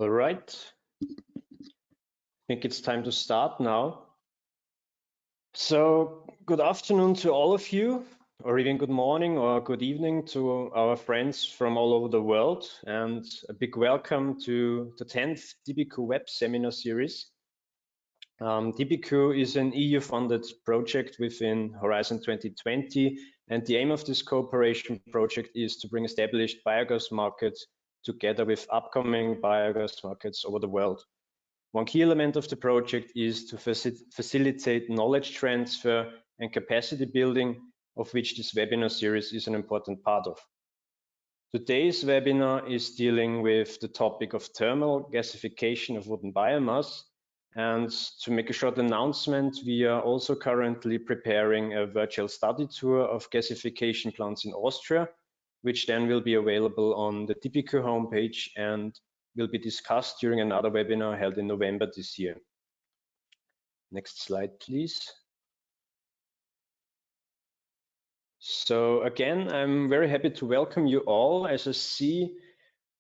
All right, I think it's time to start now. So good afternoon to all of you, or even good morning or good evening to our friends from all over the world, and a big welcome to the 10th DiBiCoo Web Seminar series. DiBiCoo is an EU-funded project within Horizon 2020, and the aim of this cooperation project is to bring established biogas markets together with upcoming biogas markets over the world. One key element of the project is to facilitate knowledge transfer and capacity building, of which this webinar series is an important part of. Today's webinar is dealing with the topic of thermal gasification of wooden biomass. And to make a short announcement, we are also currently preparing a virtual study tour of gasification plants in Austria, which then will be available on the DiBiCoo homepage and will be discussed during another webinar held in November this year. Next slide, please. So again, I'm very happy to welcome you all. As I see,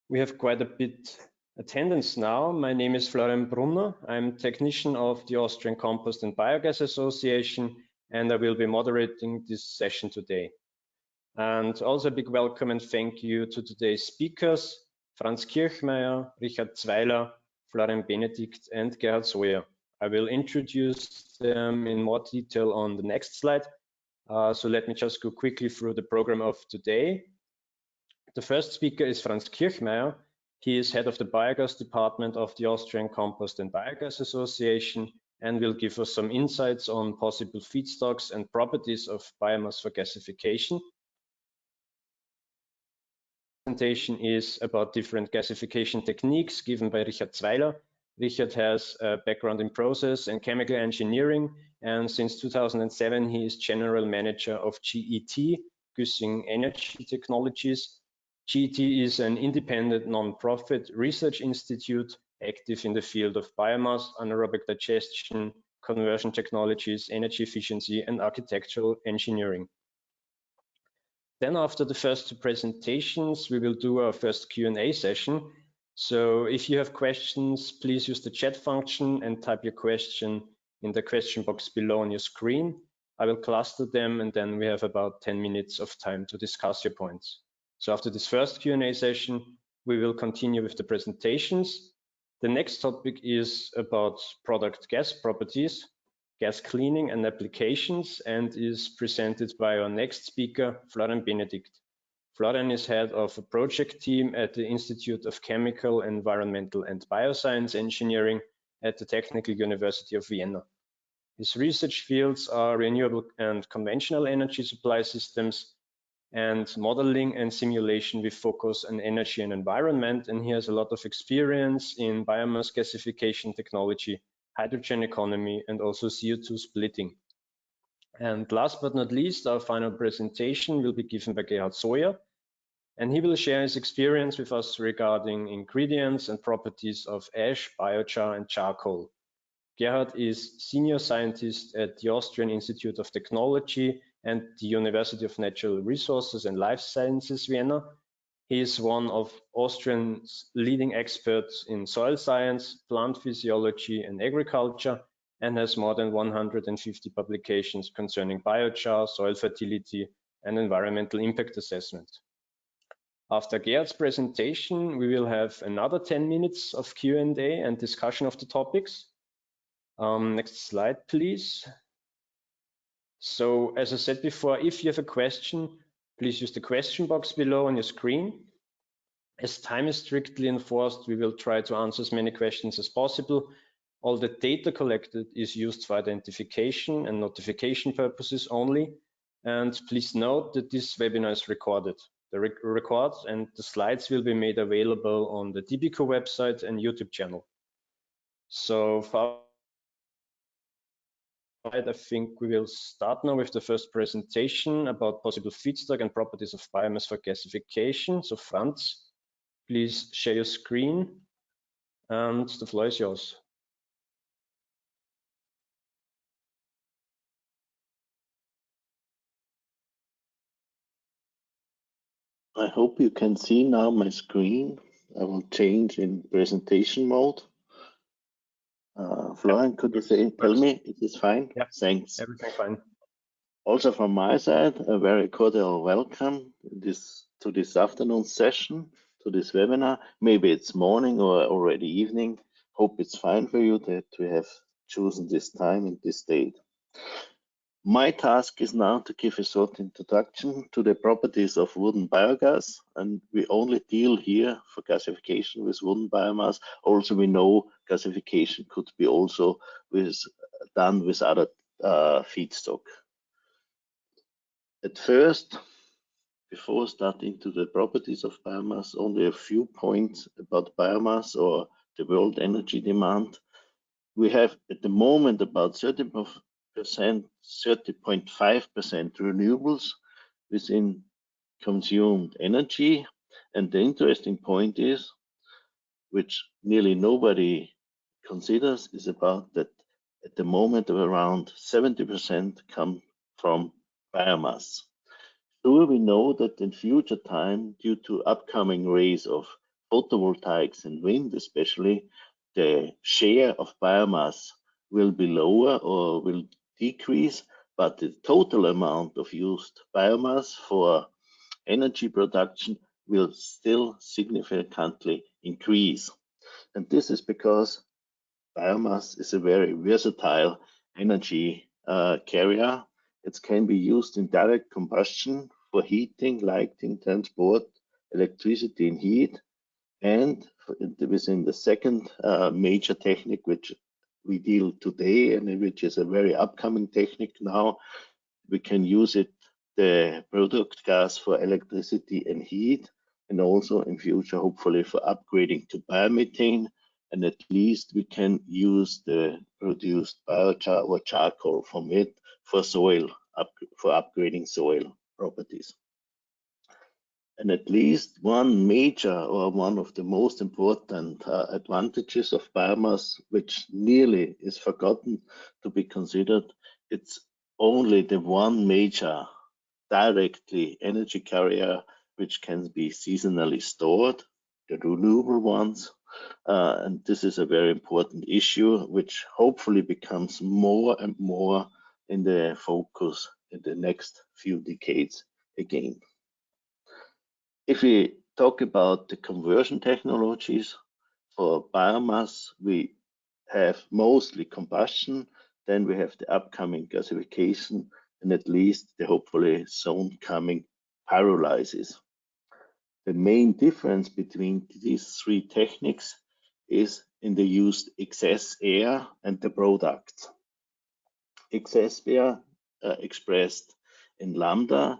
we have quite a bit attendance now. My name is Florian Brunner. I'm technician of the Austrian Compost and Biogas Association, and I will be moderating this session today. And also a big welcome and thank you to today's speakers, Franz Kirchmeier, Richard Zweiler, Florian Benedikt, and Gerhard Soyer. I will introduce them in more detail on the next slide. So let me just go quickly through the program of today. The first speaker is Franz Kirchmeier. He is head of the biogas department of the Austrian Compost and Biogas Association and will give us some insights on possible feedstocks and properties of biomass for gasification. Presentation is about different gasification techniques given by Richard Zweiler. Richard has a background in process and chemical engineering, and since 2007 he is general manager of GET, Güssing Energy Technologies. GET is an independent non-profit research institute active in the field of biomass, anaerobic digestion, conversion technologies, energy efficiency, and architectural engineering. Then after the first two presentations, we will do our first Q&A session. So if you have questions, please use the chat function and type your question in the question box below on your screen. I will cluster them and then we have about 10 minutes of time to discuss your points. So after this first Q&A session, we will continue with the presentations. The next topic is about product gas properties, gas cleaning and applications, and is presented by our next speaker, Florian Benedikt. Florian is head of a project team at the Institute of Chemical, Environmental and Bioscience Engineering at the Technical University of Vienna. His research fields are renewable and conventional energy supply systems and modeling and simulation with focus on energy and environment, and he has a lot of experience in biomass gasification technology, hydrogen economy, and also CO2 splitting. And last but not least, our final presentation will be given by Gerhard Soyer, and he will share his experience with us regarding ingredients and properties of ash, biochar, and charcoal. Gerhard is senior scientist at the Austrian Institute of Technology and the University of Natural Resources and Life Sciences, Vienna. He is one of Austria's leading experts in soil science, plant physiology, and agriculture, and has more than 150 publications concerning biochar, soil fertility, and environmental impact assessment. After Gerhard's presentation, we will have another 10 minutes of Q&A and discussion of the topics. Next slide, please. So, as I said before, if you have a question, please use the question box below on your screen. As time is strictly enforced, we will try to answer as many questions as possible. All the data collected is used for identification and notification purposes only. And please note that this webinar is recorded. The record and the slides will be made available on the DiBiCoo website and YouTube channel. So I think we will start now with the first presentation about possible feedstock and properties of biomass for gasification. So Franz, please share your screen and the floor is yours. I hope you can see now my screen. I will change in presentation mode. Florian, could you tell me it is fine? Yeah, thanks. Everything fine. Also from my side, a very cordial welcome to this afternoon session, to this webinar. Maybe it's morning or already evening. Hope it's fine for you that we have chosen this time and this date. My task is now to give a short introduction to the properties of wooden biogas, and we only deal here for gasification with wooden biomass. Also, we know gasification could be also done with other feedstock. At first, before starting to the properties of biomass, only a few points about biomass or the world energy demand. We have at the moment about 30.5% renewables within consumed energy. And the interesting point is, which nearly nobody considers, is about that at the moment of around 70% come from biomass. Sure, we know that in future time, due to upcoming rays of photovoltaics and wind especially, the share of biomass will be lower or will decrease, but the total amount of used biomass for energy production will still significantly increase. And this is because biomass is a very versatile energy carrier. It can be used in direct combustion for heating, lighting, transport, electricity and heat. And within the second major technique, which we deal today, and which is a very upcoming technique now, we can use it, the product gas, for electricity and heat, and also in future, hopefully, for upgrading to biomethane. And at least we can use the produced biochar or charcoal from it for soil, for upgrading soil properties. And at least one major or one of the most important advantages of biomass, which nearly is forgotten to be considered, it's only the one major directly energy carrier which can be seasonally stored, the renewable ones. And this is a very important issue, which hopefully becomes more and more in the focus in the next few decades again. If we talk about the conversion technologies for biomass, we have mostly combustion, then we have the upcoming gasification, and at least the hopefully soon coming pyrolysis. The main difference between these three techniques is in the used excess air and the products. Excess air expressed in lambda.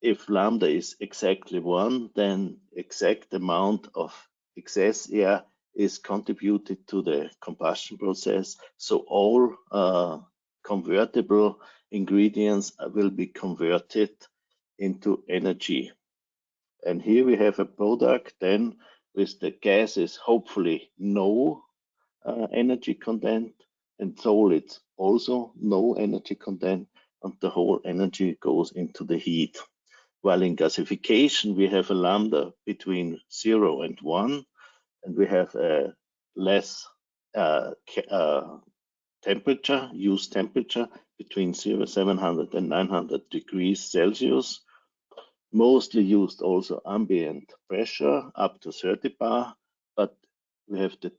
If lambda is exactly 1, then exact amount of excess air is contributed to the combustion process. So all convertible ingredients will be converted into energy. And here we have a product then with the gases, hopefully no energy content, and solids also no energy content, and the whole energy goes into the heat. While in gasification, we have a lambda between 0 and 1, and we have a less temperature, used temperature between 700 and 900 degrees Celsius. Mostly used also ambient pressure up to 30 bar, but we have the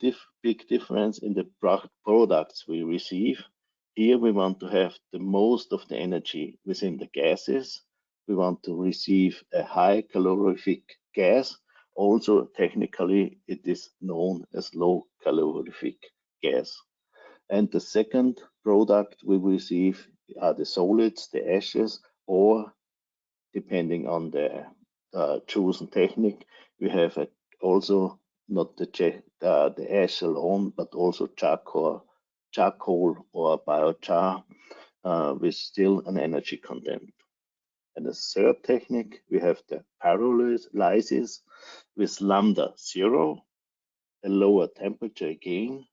big difference in the products we receive. Here we want to have the most of the energy within the gases. We want to receive a high calorific gas. Also, technically, it is known as low calorific gas. And the second product we receive are the solids, the ashes, or depending on the chosen technique, we have also not the ash alone, but also charcoal or biochar with still an energy content. And the third technique, we have the pyrolysis with lambda 0, a lower temperature again,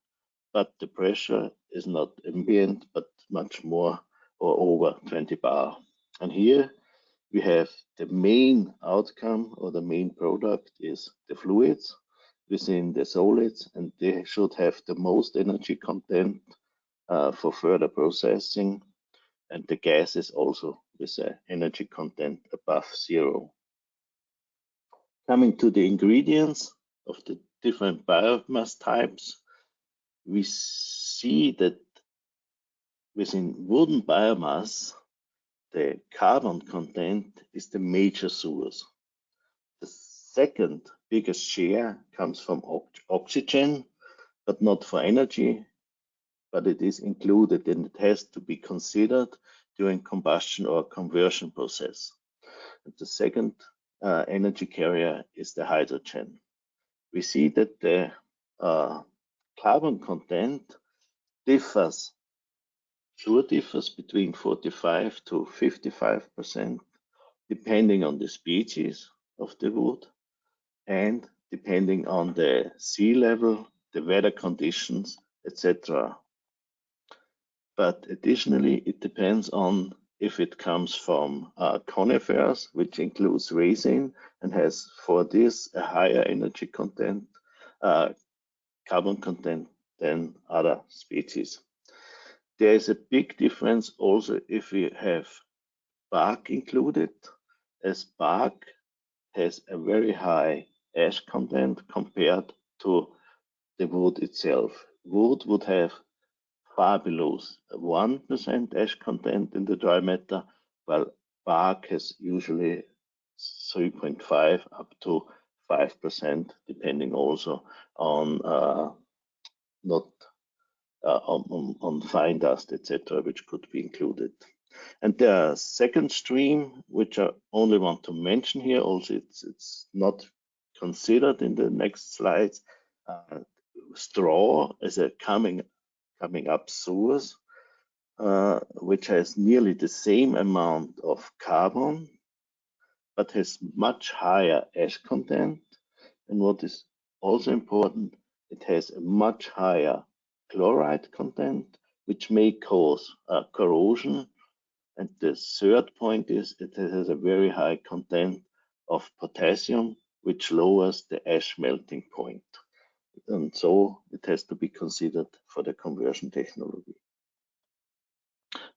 but the pressure is not ambient, but much more or over 20 bar. And here we have the main outcome or the main product is the fluids. within the solids, and they should have the most energy content for further processing, and the gases also with an energy content above 0. Coming to the ingredients of the different biomass types, we see that within wooden biomass, the carbon content is the major source. The second biggest share comes from oxygen, but not for energy, but it is included and it has to be considered during combustion or conversion process. And the second energy carrier is the hydrogen. We see that the carbon content differs between 45 to 55%, depending on the species of the wood and depending on the sea level, the weather conditions, etc. But additionally, it depends on if it comes from conifers, which includes resin and has for this a higher energy content, carbon content than other species. There is a big difference also if we have bark included, as bark has a very high ash content compared to the wood itself. Wood would have far below 1% ash content in the dry matter, while bark has usually 3.5 up to 5%, depending also on on fine dust, etc., which could be included. And the second stream, which I only want to mention here, also it's not considered in the next slides, straw as a coming up source, which has nearly the same amount of carbon, but has much higher ash content. And what is also important, it has a much higher chloride content, which may cause corrosion. And the third point is it has a very high content of potassium, which lowers the ash melting point. And so it has to be considered for the conversion technology.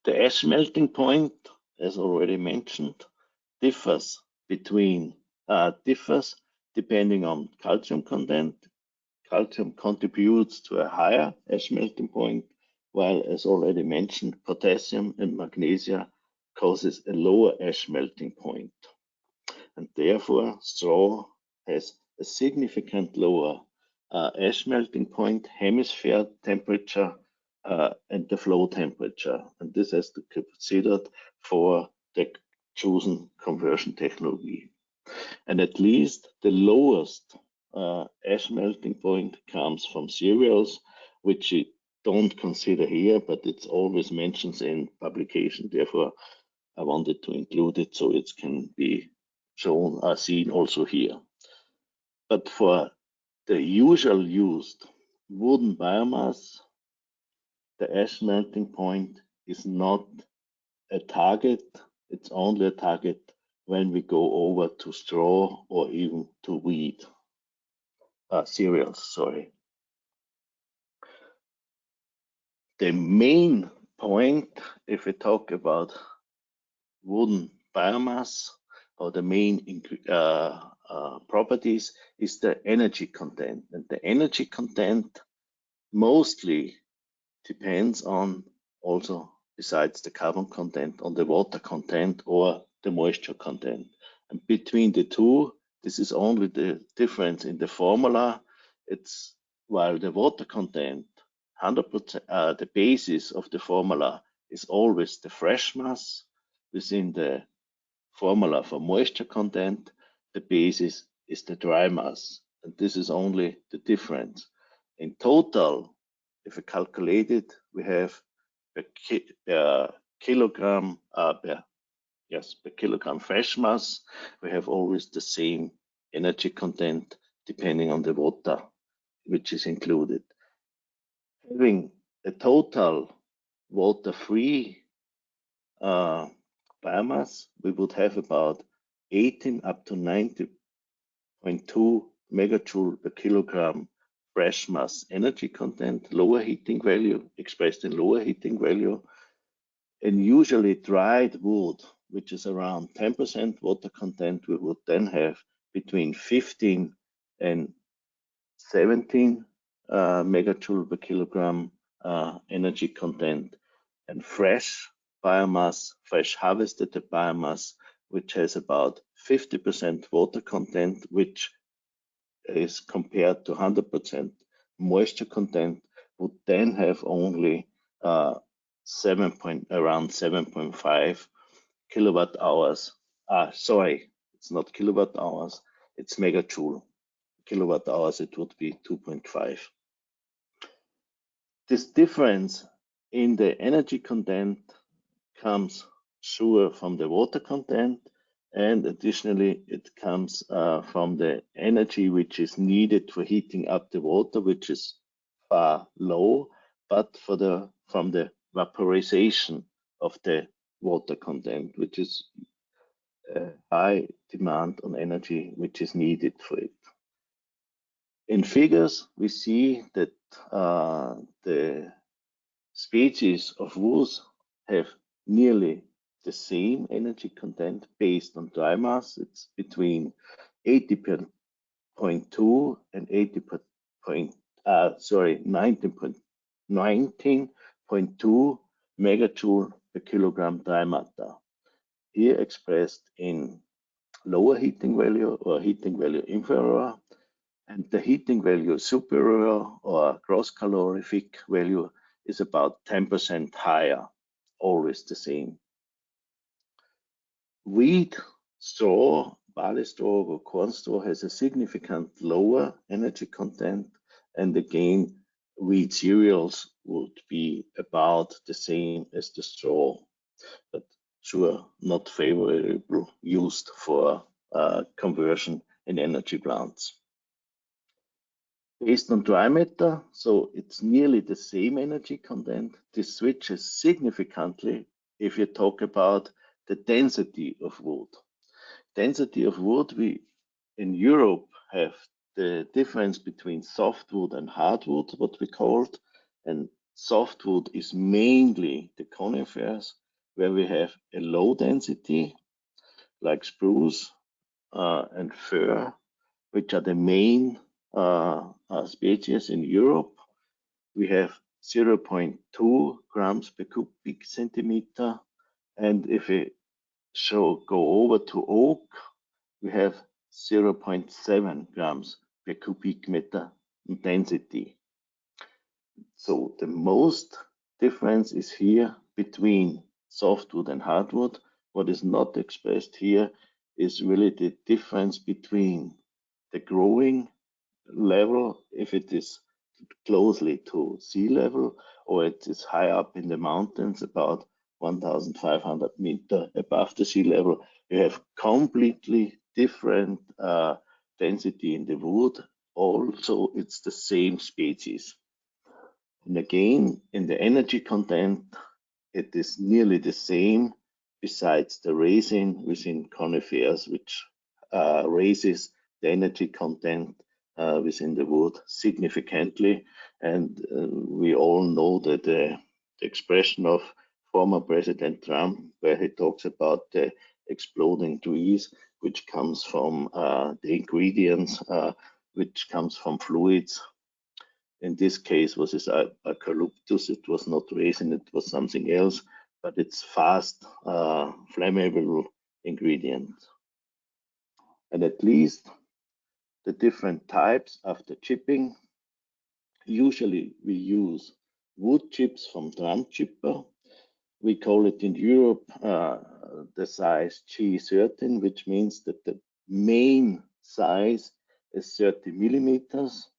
The ash melting point, as already mentioned, differs depending on calcium content. Calcium contributes to a higher ash melting point, while, as already mentioned, potassium and magnesia causes a lower ash melting point. And therefore, straw has a significant lower ash melting point, hemisphere temperature, and the flow temperature. And this has to be considered for the chosen conversion technology. And at least the lowest ash melting point comes from cereals, which you don't consider here, but it's always mentioned in publication. Therefore, I wanted to include it so it can be shown, seen also here. But for the usual used wooden biomass, the ash melting point is not a target. It's only a target when we go over to straw or even to wheat. Cereals, sorry. The main point, if we talk about wooden biomass, or the main properties, is the energy content. And the energy content mostly depends on, also besides the carbon content, on the water content or the moisture content. And between the two, this is only the difference in the formula. It's while the water content, 100%, the basis of the formula is always the fresh mass. Within the formula for moisture content, the basis is the dry mass. And this is only the difference. In total, if we calculate it, we have per kilogram fresh mass, we have always the same energy content depending on the water which is included. Having a total water-free biomass, we would have about 18 up to 90.2 megajoule per kilogram fresh mass energy content, lower heating value, expressed in lower heating value, and usually dried wood, which is around 10% water content, we would then have between 15 and 17 megajoule per kilogram energy content, and fresh biomass, fresh harvested biomass, which has about 50% water content, which is compared to 100% moisture content, would then have only around 7.5 kilowatt hours. Sorry, it's not kilowatt hours, it's megajoule. Kilowatt hours, it would be 2.5. This difference in the energy content comes sure from the water content, and additionally it comes from the energy which is needed for heating up the water, which is far low, but from the vaporization of the water content, which is a high demand on energy which is needed for it. In figures, we see that the species of woods have nearly the same energy content based on dry mass. It's between 19.2 and 19.2 megajoule per kilogram dry matter. Here expressed in lower heating value or heating value inferior, and the heating value superior or gross calorific value is about 10% higher, always the same. Wheat straw, barley straw or corn straw has a significant lower energy content, and again wheat cereals would be about the same as the straw, but sure not favorable used for conversion in energy plants. Based on dry matter, so it's nearly the same energy content. This switches significantly if you talk about the density of wood. Density of wood, we in Europe have the difference between softwood and hardwood, what we called, and softwood is mainly the conifers, where we have a low density, like spruce and fir, which are the main species in Europe. We have 0.2 grams per cubic centimeter, and if we go over to oak, we have 0.7 grams per cubic meter in density. So the most difference is here between softwood and hardwood. What is not expressed here is really the difference between the growing level, if it is closely to sea level, or it is high up in the mountains, about 1,500 meters above the sea level. You have completely different density in the wood. Also, it's the same species. And again, in the energy content, it is nearly the same, besides the resin within conifers, which raises the energy content within the wood significantly. And we all know that the expression of former President Trump, where he talks about the exploding trees, which comes from the ingredients, which comes from fluids. In this case was this eucalyptus. It was not resin, it was something else, but it's fast flammable ingredient. And at least the different types after chipping. Usually we use wood chips from drum chipper. We call it in Europe the size G13, which means that the main size is 30 millimeters.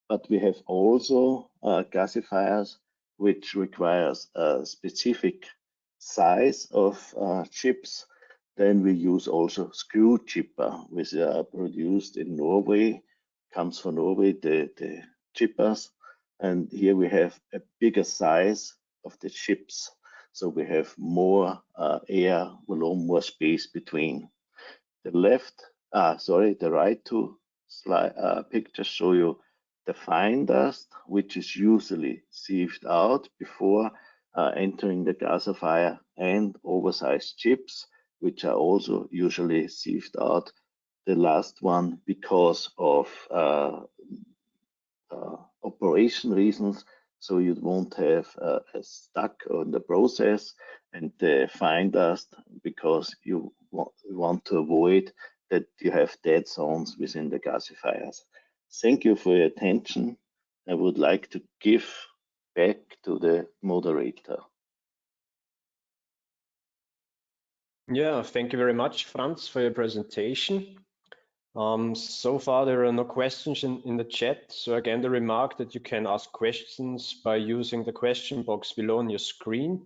But we have also gasifiers which requires a specific size of chips. Then we use also screw chipper, which are produced in Norway, comes from Norway, the chippers. And here we have a bigger size of the chips. So we have more air volume, more space between. The right two pictures show you the fine dust, which is usually sieved out before entering the gasifier, and oversized chips, which are also usually sieved out. The last one because of operation reasons, so you won't have a stuck on the process, and the fine dust because you want to avoid that you have dead zones within the gasifiers. Thank you for your attention. I would like to give back to the moderator. Yeah, thank you very much, Franz, for your presentation. So far, there are no questions in the chat. So again, the remark that you can ask questions by using the question box below on your screen.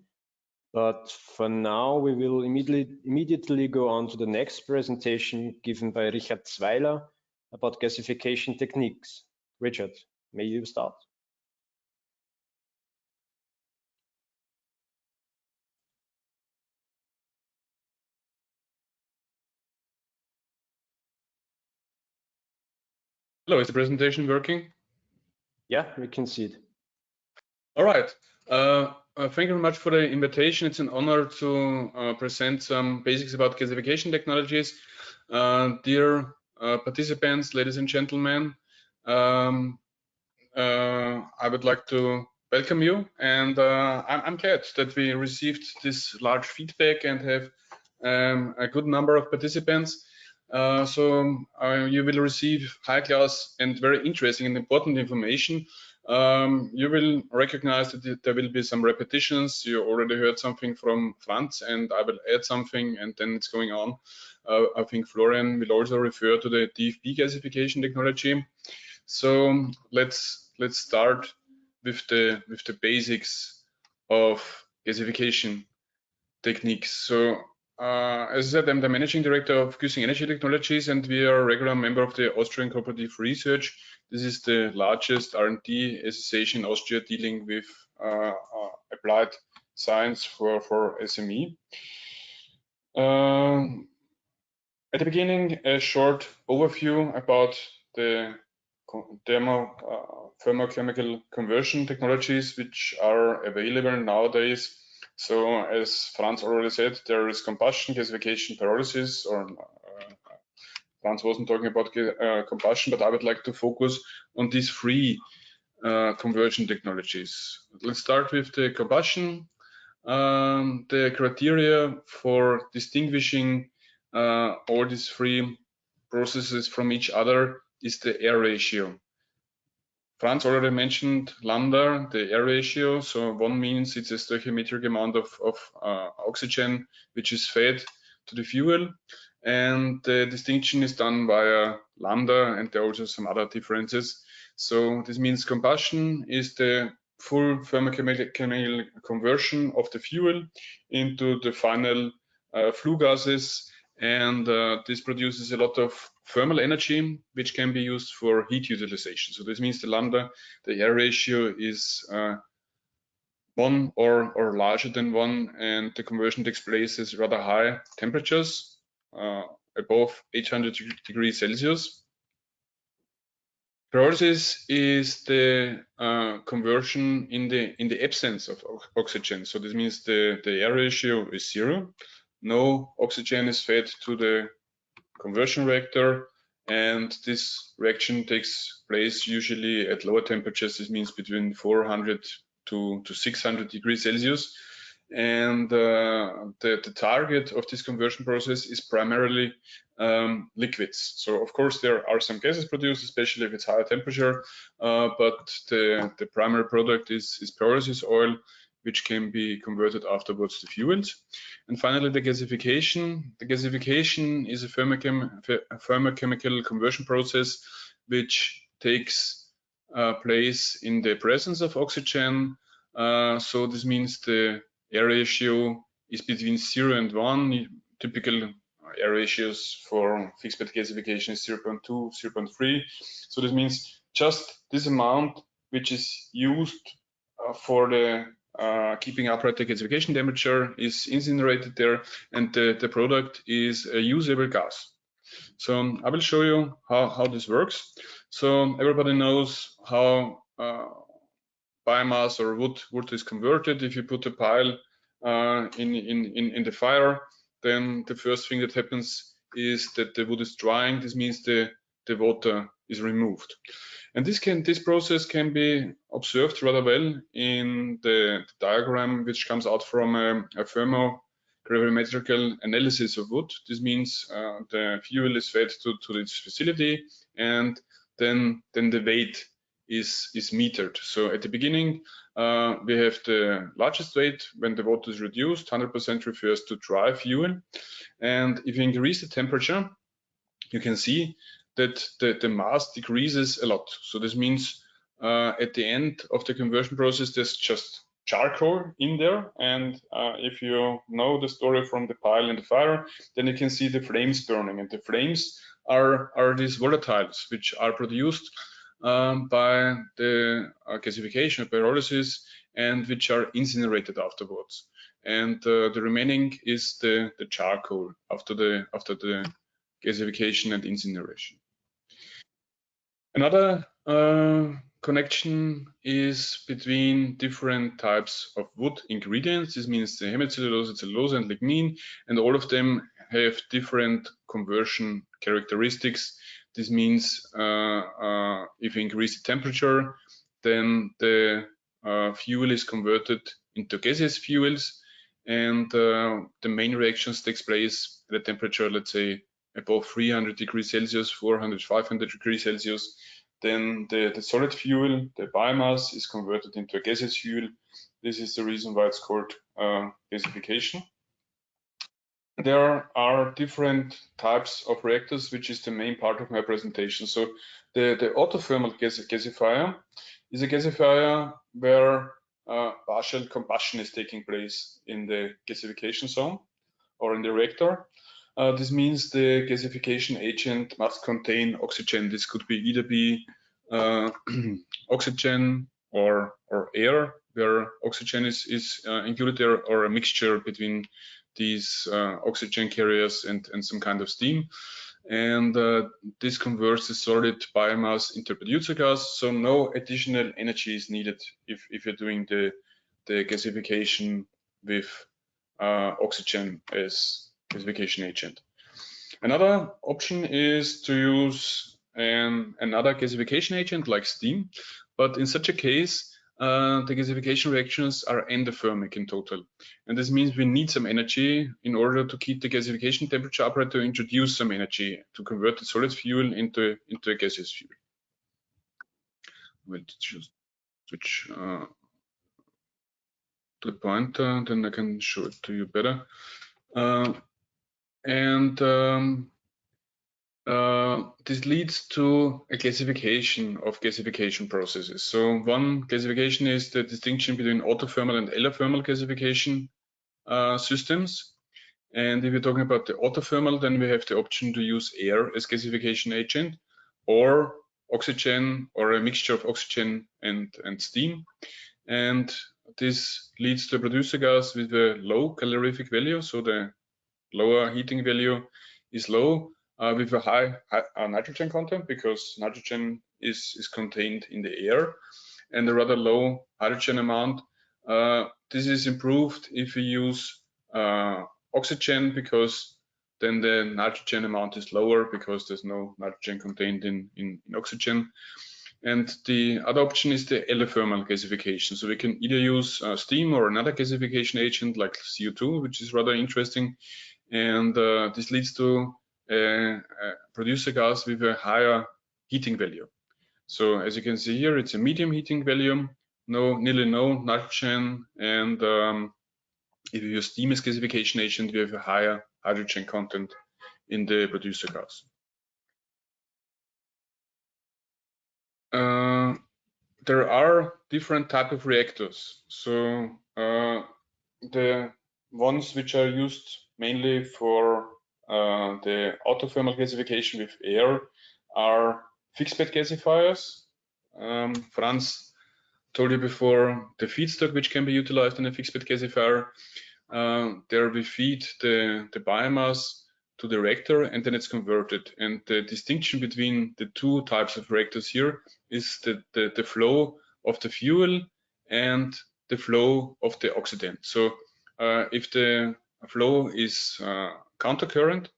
But for now, we will immediately go on to the next presentation given by Richard Zweiler about gasification techniques. Richard, may you start? Hello, is the presentation working? Yeah, we can see it. All right. Thank you very much for the invitation. It's an honor to present some basics about gasification technologies. Dear participants, ladies and gentlemen, I would like to welcome you, and I'm glad that we received this large feedback and have a good number of participants. So you will receive high-class and very interesting and important information. You will recognize that there will be some repetitions. You already heard something from Franz, and I will add something, and then it's going on. I think Florian will also refer to the DFB gasification technology. So let's start with the basics of gasification techniques. So as I said, I'm the managing director of Güssing Energy Technologies, and we are a regular member of the Austrian Cooperative Research. This is the largest R&D association in Austria dealing with applied science for SME. At the beginning, a short overview about the thermochemical conversion technologies which are available nowadays. So as Franz already said, there is combustion, gasification, pyrolysis, or Franz wasn't talking about combustion, but I would like to focus on these three conversion technologies. Let's start with the combustion. The criteria for distinguishing all these three processes from each other is the air ratio. Franz already mentioned lambda, the air ratio. So one means it's a stoichiometric amount of oxygen which is fed to the fuel, and the distinction is done via lambda, and there are also some other differences. So this means combustion is the full thermochemical conversion of the fuel into the final flue gases, and this produces a lot of thermal energy which can be used for heat utilization. So this means the lambda, the air ratio is 1 or larger than 1, and the conversion takes place at rather high temperatures, above 800 degrees Celsius. Pyrolysis is the conversion in the absence of oxygen. So this means the air ratio is 0. No oxygen is fed to the conversion reactor, and this reaction takes place usually at lower temperatures. This means between 400 to 600 degrees Celsius. And the target of this conversion process is primarily liquids. So of course there are some gases produced, especially if it's higher temperature, but the primary product is pyrolysis oil, which can be converted afterwards to fuels. And finally, the gasification. The gasification is a thermochemical conversion process which takes place in the presence of oxygen. So this means the air ratio is between 0 and 1. Typical air ratios for fixed bed gasification is 0.2, 0.3. So this means just this amount which is used for the keeping upright the gasification temperature is incinerated there, and the product is a usable gas. So I will show you how this works. So everybody knows how biomass or wood is converted. If you put a pile in the fire, then the first thing that happens is that the wood is drying. This means the water is removed. And this process can be observed rather well in the diagram, which comes out from a thermochemical analysis of wood. This means the fuel is fed to this facility, and then the weight is metered. So at the beginning, we have the largest weight when the water is reduced. 100% refers to dry fuel. And if you increase the temperature, you can see that the mass decreases a lot. So this means at the end of the conversion process, there's just charcoal in there. And if you know the story from the pile in the fire, then you can see the flames burning. And the flames are these volatiles, which are produced by the gasification, pyrolysis, and which are incinerated afterwards. And the remaining is the charcoal after the gasification and incineration. Another connection is between different types of wood ingredients. This means the hemicellulose, cellulose, and lignin, and all of them have different conversion characteristics. This means if you increase the temperature, then the fuel is converted into gaseous fuels, and the main reactions takes place at a temperature, let's say, above 300 degrees Celsius, 400, 500 degrees Celsius. Then the solid fuel, the biomass, is converted into a gaseous fuel. This is the reason why it's called gasification. There are different types of reactors, which is the main part of my presentation. So the autothermal gasifier is a gasifier where partial combustion is taking place in the gasification zone or in the reactor. This means the gasification agent must contain oxygen. This could be either oxygen or air, where oxygen is included there, or a mixture between these oxygen carriers and some kind of steam. And this converts the solid biomass into producer gas, so no additional energy is needed if you're doing the gasification with oxygen as gasification agent. Another option is to use another gasification agent like steam, but in such a case, the gasification reactions are endothermic in total. And this means we need some energy in order to keep the gasification temperature upright, to introduce some energy to convert the solid fuel into a gaseous fuel. We'll just switch to the pointer, then I can show it to you better. This leads to a classification of gasification processes. So one classification is the distinction between autothermal and allothermal gasification systems. And if you're talking about the autothermal, then we have the option to use air as gasification agent, or oxygen, or a mixture of oxygen and steam. And this leads to a producer gas with a low calorific value. So the lower heating value is low, with a high nitrogen content, because nitrogen is contained in the air, and a rather low hydrogen amount. This is improved if we use oxygen, because then the nitrogen amount is lower, because there's no nitrogen contained in oxygen. And the other option is the allothermal gasification. So we can either use steam or another gasification agent like CO2, which is rather interesting. And this leads to a producer gas with a higher heating value. So as you can see here, it's a medium heating value, nearly no nitrogen, and if you use steam as gasification agent, we have a higher hydrogen content in the producer gas. There are different types of reactors. So the ones which are used mainly for the autothermal gasification with air are fixed bed gasifiers. Franz told you before the feedstock which can be utilized in a fixed bed gasifier. There we feed the biomass to the reactor, and then it's converted. And the distinction between the two types of reactors here is the flow of the fuel and the flow of the oxidant. So if the flow is countercurrent,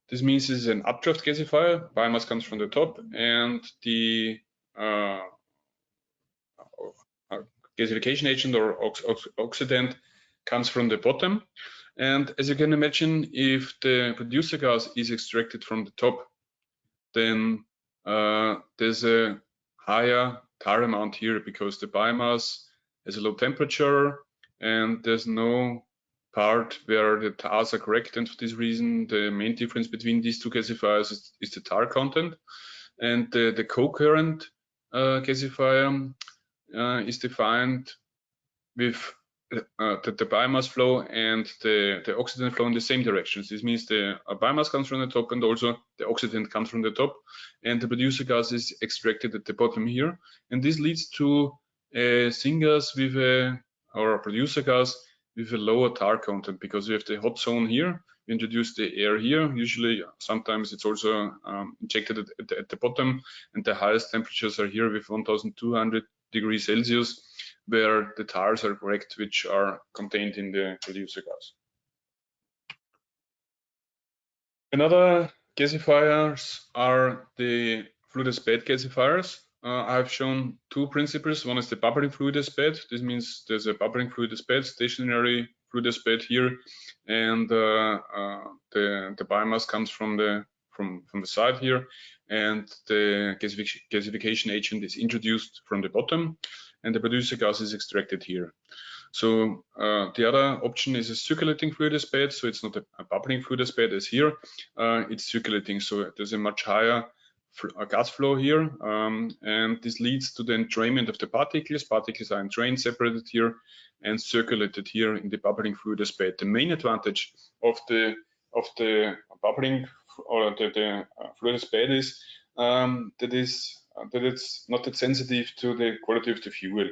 this means it's an updraft gasifier, biomass comes from the top, and the gasification agent or oxidant comes from the bottom. And as you can imagine, if the producer gas is extracted from the top, then there's a higher tar amount here because the biomass has a low temperature and there's no part where the tars are correct. And for this reason, the main difference between these two gasifiers is the tar content. And the co-current gasifier is defined with the biomass flow and the oxidant flow in the same directions. This means the biomass comes from the top and also the oxidant comes from the top, and the producer gas is extracted at the bottom here. And this leads to a syngas with or a producer gas with a lower tar content because we have the hot zone here. We introduce the air here. Usually, sometimes it's also injected at the bottom, and the highest temperatures are here with 1200 degrees Celsius, where the tars are correct, which are contained in the producer gas. Another gasifiers are the Fluidist bed gasifiers. I've shown two principles. One is the bubbling Fluidist bed. This means there's a bubbling Fluidist bed, stationary Fluidist bed here, and the biomass comes from the side here, and the gasification agent is introduced from the bottom, and the producer gas is extracted here. So the other option is a circulating Fluidist bed. So it's not a bubbling Fluidist bed as here. It's circulating. So there's a much higher gas flow here. And this leads to the entrainment of the particles. Particles are entrained, separated here, and circulated here in the bubbling Fluidist bed. The main advantage of the bubbling or the Fluidist bed is that it's not that sensitive to the quality of the fuel.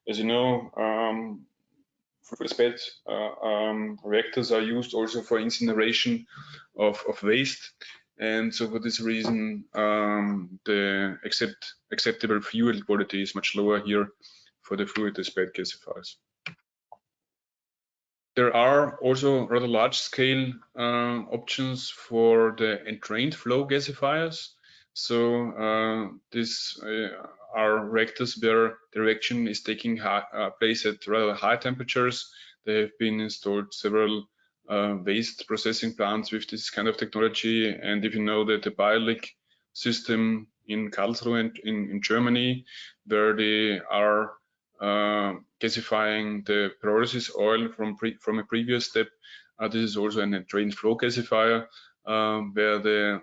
As you know, Fluidist bed reactors are used also for incineration of waste, and so for this reason, the acceptable fuel quality is much lower here for the Fluidist bed gasifiers. There are also rather large-scale options for the entrained flow gasifiers. So these are reactors where the reaction is taking place at rather high temperatures. There have been installed several waste processing plants with this kind of technology. And if you know that the BioLic system in Karlsruhe in Germany, where they are gasifying the pyrolysis oil from a previous step, this is also an entrained flow gasifier where the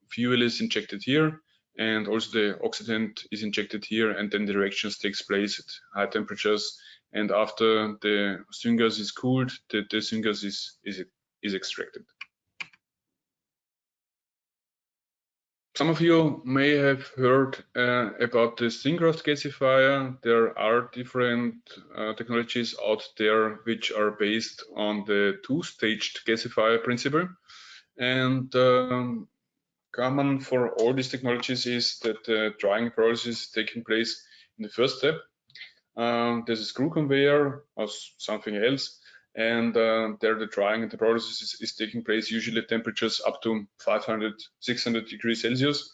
fuel is injected here, and also the oxidant is injected here, and then the reactions takes place at high temperatures. And after the syngas is cooled, the syngas is extracted. Some of you may have heard about the Syngraft gasifier. There are different technologies out there which are based on the two-staged gasifier principle. And common for all these technologies is that the drying process is taking place in the first step. There's a screw conveyor or something else, and there the drying and the process is taking place usually at temperatures up to 500, 600 degrees Celsius,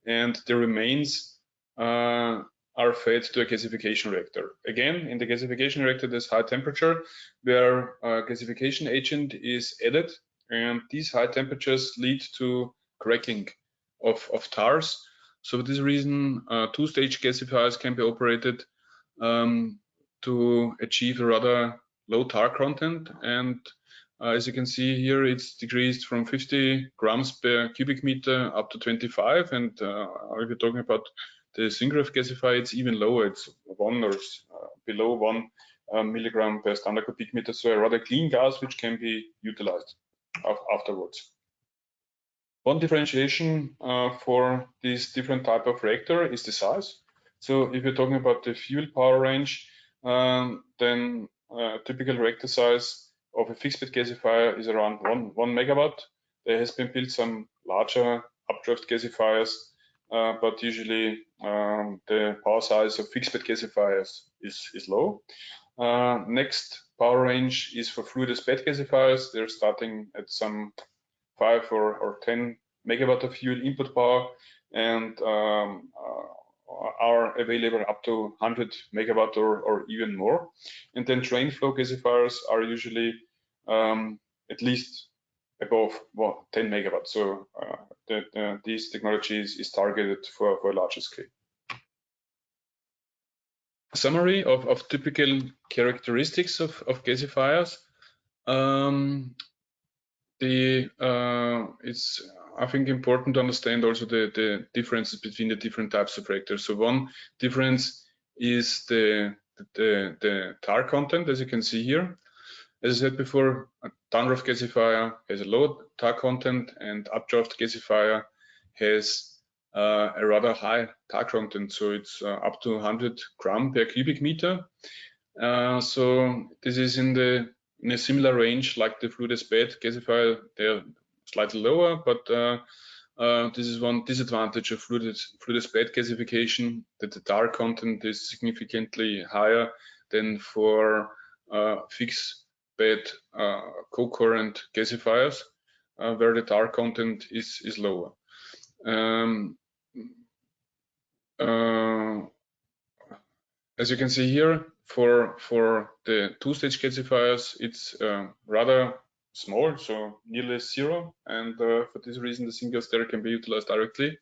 and the remains are fed to a gasification reactor. Again, in the gasification reactor, there's high temperature where gasification agent is added, and these high temperatures lead to cracking of tars. So for this reason, two-stage gasifiers can be operated to achieve a rather low tar content. And as you can see here, it's decreased from 50 grams per cubic meter up to 25. And if you're talking about the Syngraft gasifier, it's even lower. It's 1 or below 1 milligram per standard cubic meter. So a rather clean gas which can be utilized afterwards. One differentiation for this different type of reactor is the size. So if you're talking about the fuel power range, then typical reactor size of a fixed bed gasifier is around 1 megawatt. there has been built some larger updraft gasifiers, but usually the power size of fixed bed gasifiers is low. Next power range is for Fluidist bed gasifiers. They're starting at some 5 or 10 megawatt of fuel input power, and are available up to 100 megawatt or even more. And then train flow gasifiers are usually at least above 10 megawatts. So these technologies is targeted for a larger scale. Summary of typical characteristics of gasifiers. It's, I think, important to understand also the differences between the different types of reactors. So one difference is the tar content, as you can see here. As I said before, a downdraft gasifier has a low tar content, and updraft gasifier has a rather high tar content, so it's up to 100 gram per cubic meter. So this is in a similar range like the Fluidist bed gasifier. They're slightly lower, but this is one disadvantage of Fluidist bed gasification, that the tar content is significantly higher than for fixed bed co-current gasifiers, where the tar content is lower. As you can see here, for the two-stage gasifiers, it's rather small, so nearly zero, and for this reason the syngas there can be utilized directly.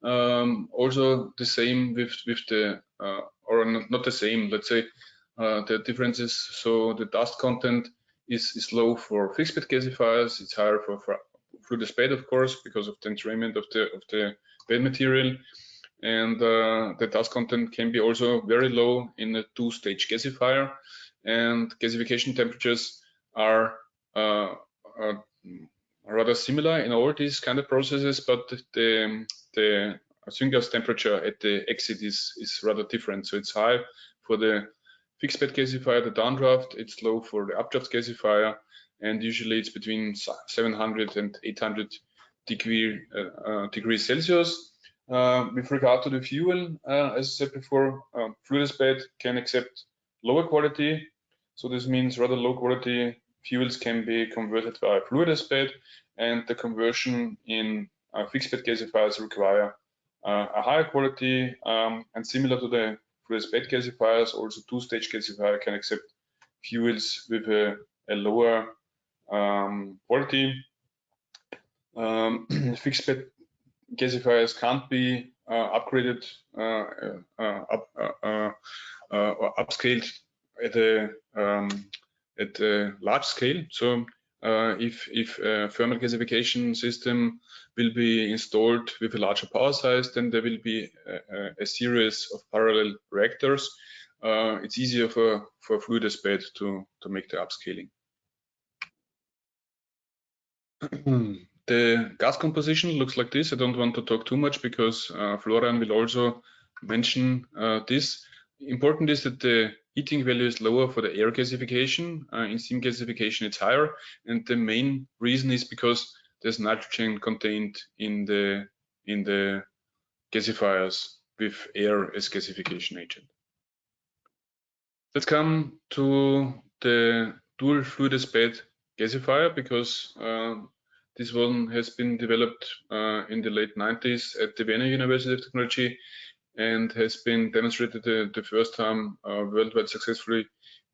Also the same with the or not the same, let's say the differences. So the dust content is low for fixed bed gasifiers. It's higher for Fluidist bed, of course, because of the entrainment of the bed material. And the dust content can be also very low in a two-stage gasifier, and gasification temperatures are rather similar in all these kind of processes, but the syngas temperature at the exit is rather different. So it's high for the fixed bed gasifier, the downdraft. It's low for the updraft gasifier, and usually it's between 700 and 800 degrees Celsius. With regard to the fuel, as I said before, Fluidist bed can accept lower quality. So this means rather low quality fuels can be converted by Fluidist bed, and the conversion in fixed bed gasifiers require a higher quality. And similar to the Fluidist bed gasifiers, also two-stage gasifier can accept fuels with a lower quality. Fixed bed gasifiers can't be upgraded or upscaled at a large scale. So if a thermal gasification system will be installed with a larger power size, then there will be a series of parallel reactors. It's easier for Fluidist bed to make the upscaling. The gas composition looks like this. I don't want to talk too much because Florian will also mention this. Important is that the heating value is lower for the air gasification. In steam gasification, it's higher, and the main reason is because there's nitrogen contained in the gasifiers with air as gasification agent. Let's come to the dual Fluidist bed gasifier, because this one has been developed in the late 90s at the Vienna University of Technology and has been demonstrated the first time worldwide successfully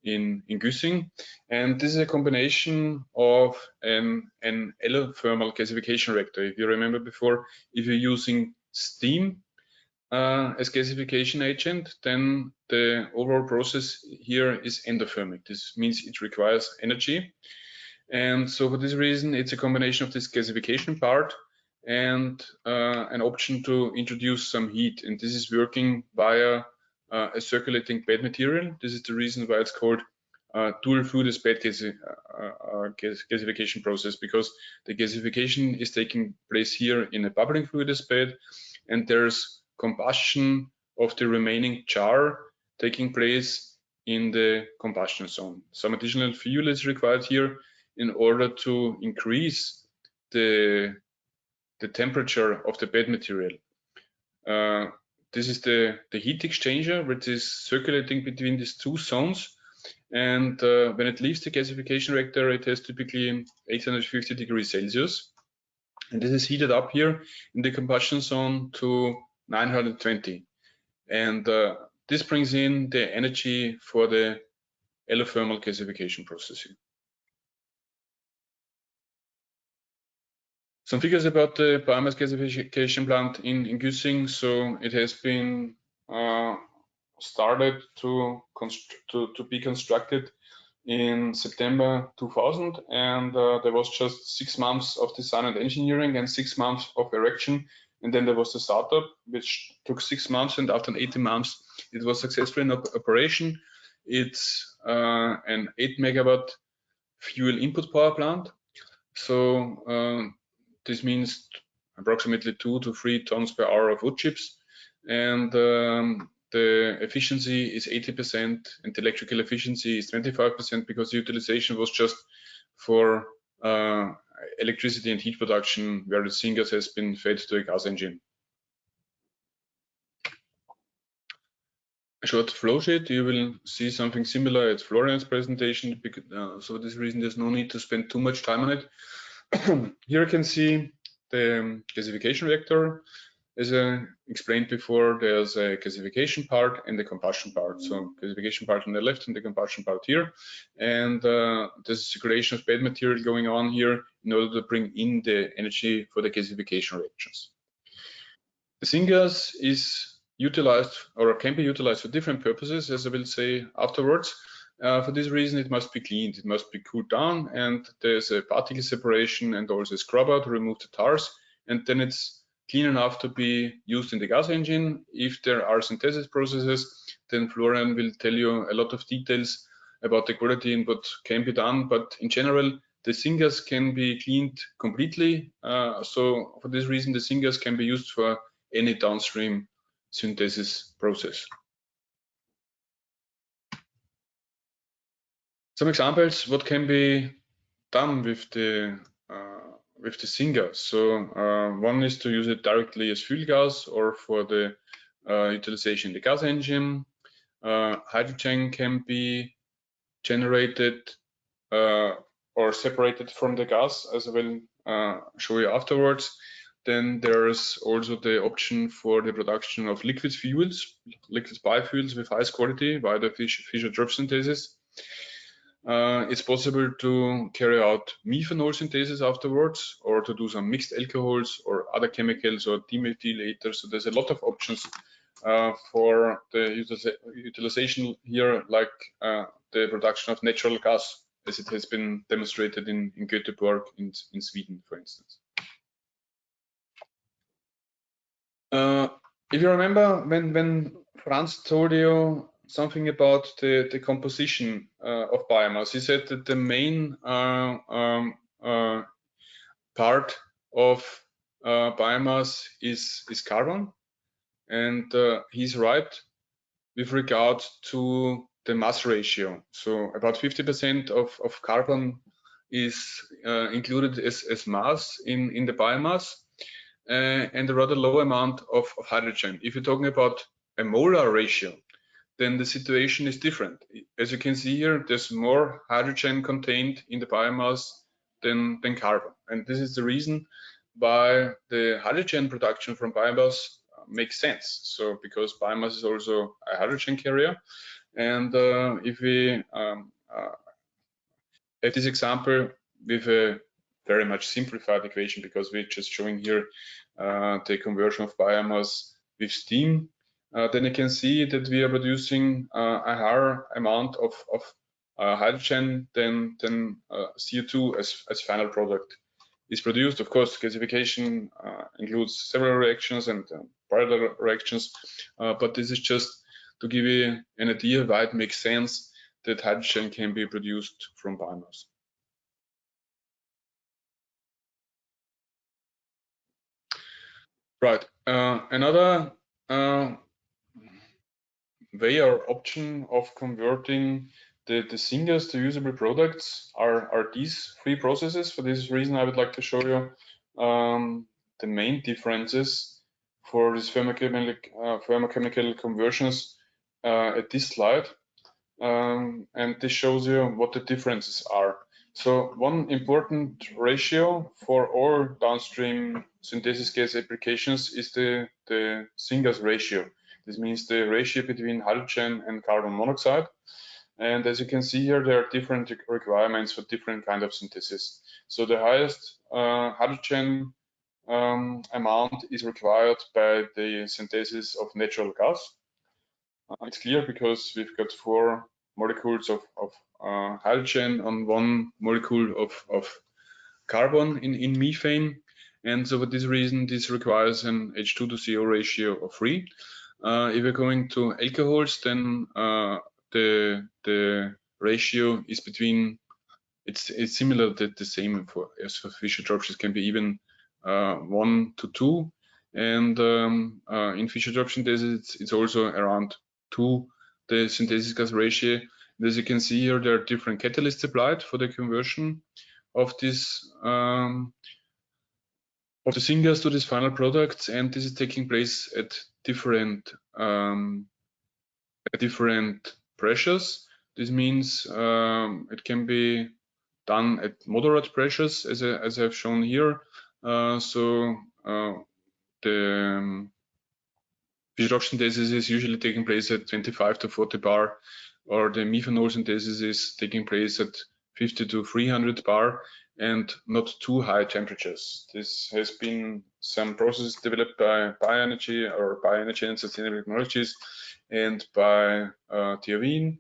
in Güssing. And this is a combination of an allothermal gasification reactor. If you remember before, if you're using steam as gasification agent, then the overall process here is endothermic. This means it requires energy. And so for this reason, it's a combination of this gasification part and an option to introduce some heat. And this is working via a circulating bed material. This is the reason why it's called dual Fluidist bed gasification process, because the gasification is taking place here in a bubbling Fluidist bed, and there's combustion of the remaining char taking place in the combustion zone. Some additional fuel is required here in order to increase the temperature of the bed material. This is the heat exchanger, which is circulating between these two zones. And when it leaves the gasification reactor, it has typically 850 degrees Celsius. And this is heated up here in the combustion zone to 920. And this brings in the energy for the allothermal gasification processing. Some figures about the biomass gasification plant in Güssing. So it has been started to be constructed in September 2000, and there was just 6 months of design and engineering and 6 months of erection, and then there was the startup, which took 6 months, and after 18 months it was successfully in operation. It's an 8 megawatt fuel input power plant. So this means approximately 2 to 3 tons per hour of wood chips, and the efficiency is 80% and the electrical efficiency is 25% because the utilization was just for electricity and heat production, where the syngas has been fed to a gas engine. A short flow sheet, you will see something similar at Florian's presentation. So for this reason, there's no need to spend too much time on it. Here you can see the gasification reactor. As I explained before, there's a gasification part and the combustion part. So gasification part on the left and the combustion part here. And there's circulation of bed material going on here in order to bring in the energy for the gasification reactions. The syngas is utilized or can be utilized for different purposes, as I will say afterwards. For this reason, it must be cleaned, it must be cooled down, and there's a particle separation and also a scrubber to remove the tars, and then it's clean enough to be used in the gas engine. If there are synthesis processes, then Florian will tell you a lot of details about the quality and what can be done, but in general, the syngas can be cleaned completely. So for this reason, the syngas can be used for any downstream synthesis process. Some examples, what can be done with the syngas. So one is to use it directly as fuel gas or for the utilization in the gas engine. Hydrogen can be generated or separated from the gas, as I will show you afterwards. Then there's also the option for the production of liquid fuels, liquid biofuels with highest quality via the Fischer-Tropsch synthesis. It's possible to carry out methanol synthesis afterwards, or to do some mixed alcohols or other chemicals or demethylators. So there's a lot of options for the utilization here, like the production of natural gas, as it has been demonstrated in Göteborg in Sweden, for instance. If you remember when Franz told you something about the composition of biomass, he said that the main part of biomass is carbon, and he's right with regard to the mass ratio. So about 50% of carbon is included as mass in the biomass, and a rather low amount of hydrogen. If you're talking about a molar ratio, then the situation is different. As you can see here, there's more hydrogen contained in the biomass than carbon. And this is the reason why the hydrogen production from biomass makes sense. So because biomass is also a hydrogen carrier. And if we have this example with a very much simplified equation, because we're just showing here the conversion of biomass with steam, then you can see that we are producing a higher amount of hydrogen than CO2 as final product is produced. Of course, gasification includes several reactions and parallel reactions, but this is just to give you an idea why it makes sense that hydrogen can be produced from biomass. Right. Another way or option of converting the syngas, the usable products, are these three processes. For this reason, I would like to show you the main differences for these thermochemical conversions at this slide. And this shows you what the differences are. So one important ratio for all downstream synthesis gas applications is the syngas ratio. This means the ratio between hydrogen and carbon monoxide. And as you can see here, there are different requirements for different kind of synthesis. So the highest hydrogen amount is required by the synthesis of natural gas. It's clear because we've got 4 molecules of hydrogen on 1 molecule of carbon in methane. And so for this reason, this requires an H2 to CO ratio of 3. If we're going to alcohols, then the ratio is between, it's similar to the same as for Fischer-Tropsch. It can be even 1 to 2. And in Fischer-Tropsch synthesis, it's also around 2, the synthesis gas ratio. And as you can see here, there are different catalysts applied for the conversion of this of the syngas to these final products, and this is taking place at different pressures. This means it can be done at moderate pressures, as I've shown here. The Fischer-Tropsch synthesis is usually taking place at 25 to 40 bar, or the methanol synthesis is taking place at 50 to 300 bar, and not too high temperatures. This has been some processes developed by Bioenergy or Bioenergy and Sustainable Technologies and by Thiawin,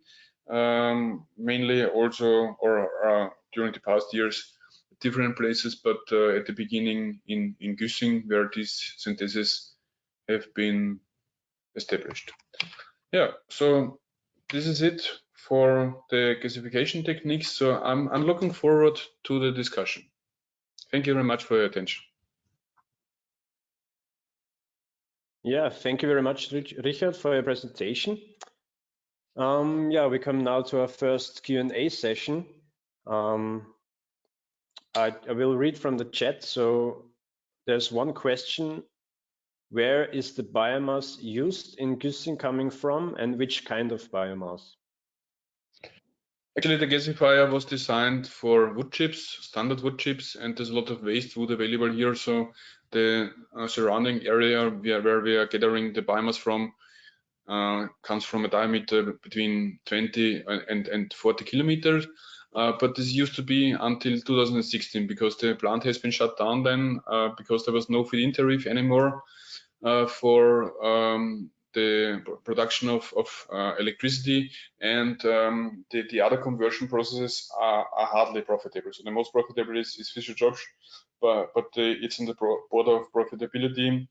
mainly also, or during the past years, different places, but at the beginning in Güssing, where these syntheses have been established. Yeah, so this is it for the gasification techniques. So I'm looking forward to the discussion. Thank you very much for your attention. Yeah, thank you very much, Richard, for your presentation. Yeah, we come now to our first Q&A session. I will read from the chat. So there's one question: where is the biomass used in Güssing coming from, and which kind of biomass? Actually, the gasifier was designed for wood chips, standard wood chips, and there's a lot of waste wood available here. So the surrounding area where we are gathering the biomass from comes from a diameter between 20 and 40 kilometers. But this used to be until 2016, because the plant has been shut down then, because there was no feed-in tariff anymore for the production of electricity, and the other conversion processes are hardly profitable. So the most profitable is Fischer-Tropsch, but it's in the border of profitability.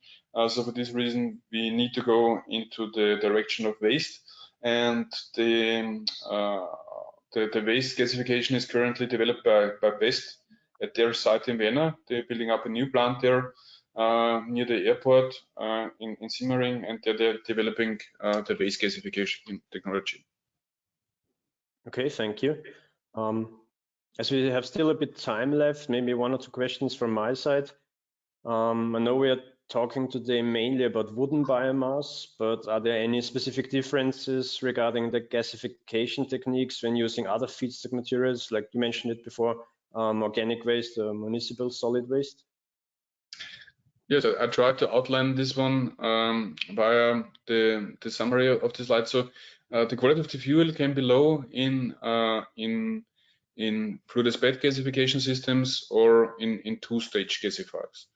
So for this reason, we need to go into the direction of waste, and the waste gasification is currently developed by Best at their site in Vienna. They're building up a new plant there near the airport in Simmering, and they're developing the waste gasification technology. Okay, thank you. As we have still a bit time left, maybe 1 or 2 questions from my side. I know we are talking today mainly about wooden biomass, but are there any specific differences regarding the gasification techniques when using other feedstock materials, like you mentioned it before, organic waste or municipal solid waste? Yes, I tried to outline this one via the summary of the slide. So the quality of the fuel can be low in Fluidist bed gasification systems or in two-stage gasifiers.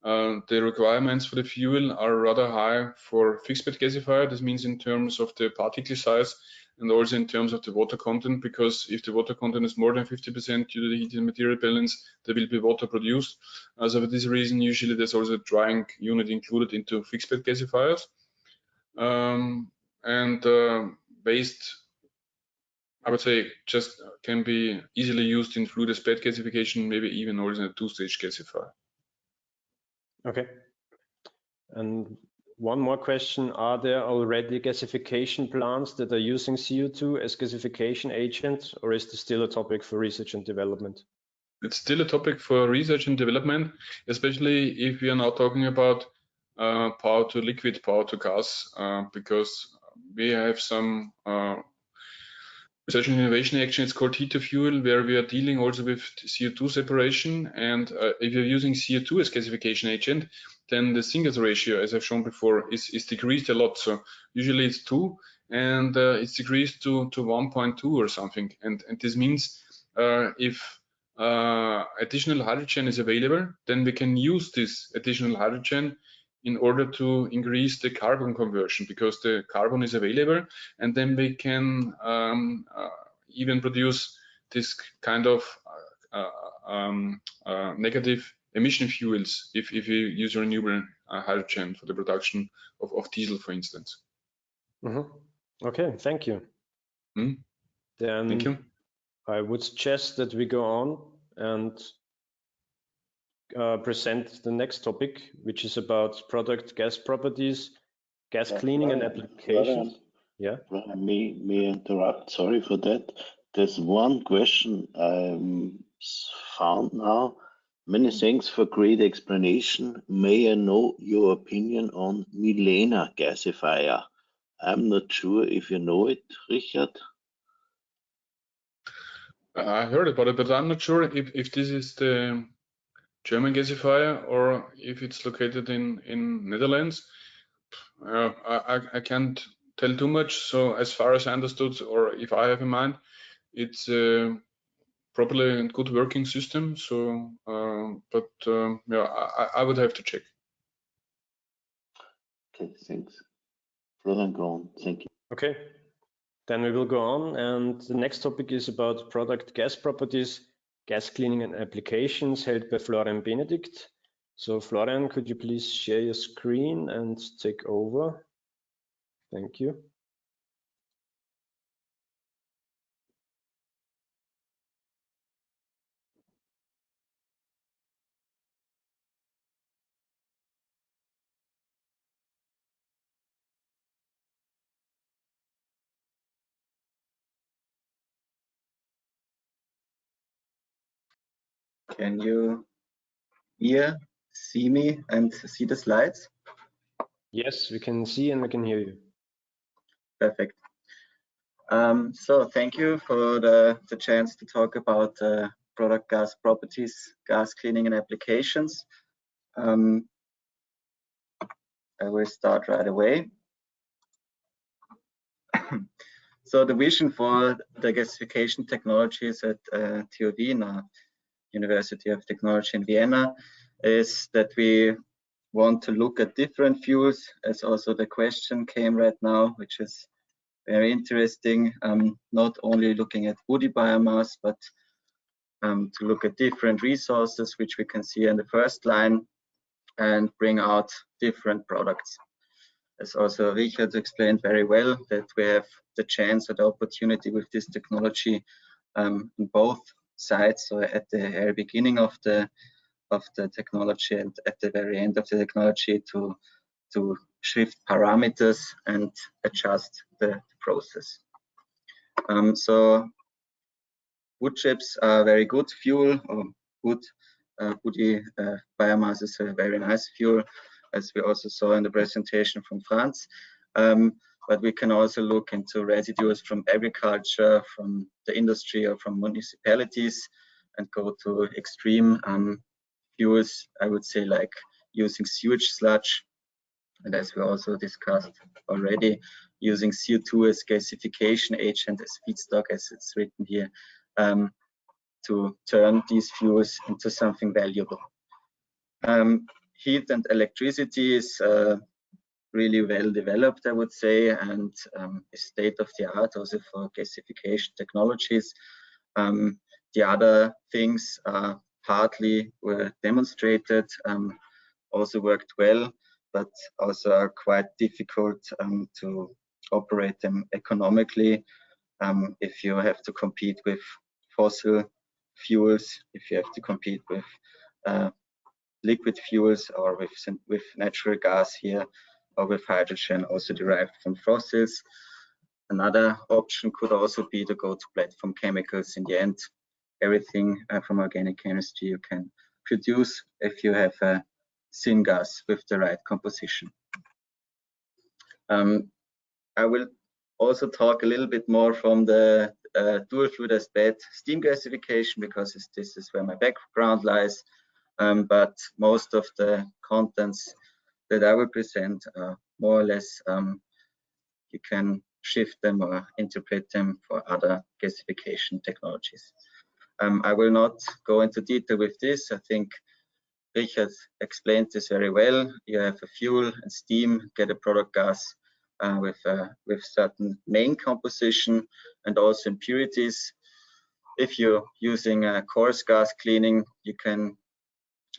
The requirements for the fuel are rather high for fixed bed gasifier. This means in terms of the particle size and also in terms of the water content, because if the water content is more than 50% due to the heat and material balance, there will be water produced. So for this reason, usually there's also a drying unit included into fixed bed gasifiers. Waste, I would say, just can be easily used in Fluidist bed gasification, maybe even also in a two-stage gasifier. Okay. And one more question. Are there already gasification plants that are using CO2 as gasification agent, or is this still a topic for research and development? It's still a topic for research and development, especially if we are now talking about power to liquid, power to gas, because we have some research and innovation action. It's called heat to fuel, where we are dealing also with CO2 separation. And if you're using CO2 as gasification agent, then the syngas ratio, as I've shown before, is decreased a lot. So usually it's 2, and it's decreased to 1.2 or something. And this means if additional hydrogen is available, then we can use this additional hydrogen in order to increase the carbon conversion, because the carbon is available, and then we can even produce this kind of negative emission fuels if you use renewable hydrogen for the production of diesel, for instance. Okay, thank you. Then thank you. I would suggest that we go on and present the next topic, which is about product gas properties, gas cleaning and applications. Yeah. May interrupt? Sorry for that. There's one question I found now. Many thanks for great explanation. May I know your opinion on Milena gasifier? I'm not sure if you know it, Richard. I heard about it, but I'm not sure if this is the German gasifier or if it's located in Netherlands. I can't tell too much. So as far as I understood, or if I have in mind, it's properly and good working system. So, yeah, I would have to check. Okay, thanks. Florian, go on. Thank you. Okay, then we will go on, and the next topic is about product gas properties, gas cleaning and applications, held by Florian Benedikt. So Florian, could you please share your screen and take over? Thank you. Can you hear, see me, and see the slides? Yes, we can see and we can hear you. Perfect. So thank you for the chance to talk about product gas properties, gas cleaning and applications. I will start right away. So the vision for the gasification technologies at TUV, University of Technology in Vienna, is that we want to look at different fuels, as also the question came right now, which is very interesting. Not only looking at woody biomass, but to look at different resources, which we can see in the first line, and bring out different products. As also Richard explained very well, that we have the chance or the opportunity with this technology on both sides. So at the very beginning of the technology and at the very end of the technology to shift parameters and adjust the process. So wood chips are very good fuel, or woody biomass is a very nice fuel, as we also saw in the presentation from France. But we can also look into residues from agriculture, from the industry, or from municipalities, and go to extreme fuels, I would say, like using sewage sludge, and as we also discussed already, using CO2 as gasification agent, as feedstock, as it's written here, to turn these fuels into something valuable. Heat and electricity is really well developed, I would say, and is state of the art also for gasification technologies. The other things partly were demonstrated, also worked well, but also are quite difficult to operate them economically if you have to compete with fossil fuels, if you have to compete with liquid fuels, or with natural gas here. or with hydrogen also derived from fossils. Another option could also be to go to platform chemicals. In the end, everything from organic chemistry you can produce if you have a syngas with the right composition. I will also talk a little bit more from the dual fluidized bed steam gasification, because this is where my background lies. But most of the contents that I will present are more or less, you can shift them or interpret them for other gasification technologies. I will not go into detail with this. I think Richard explained this very well. You have a fuel and steam, get a product gas with certain main composition and also impurities. If you're using a coarse gas cleaning, you can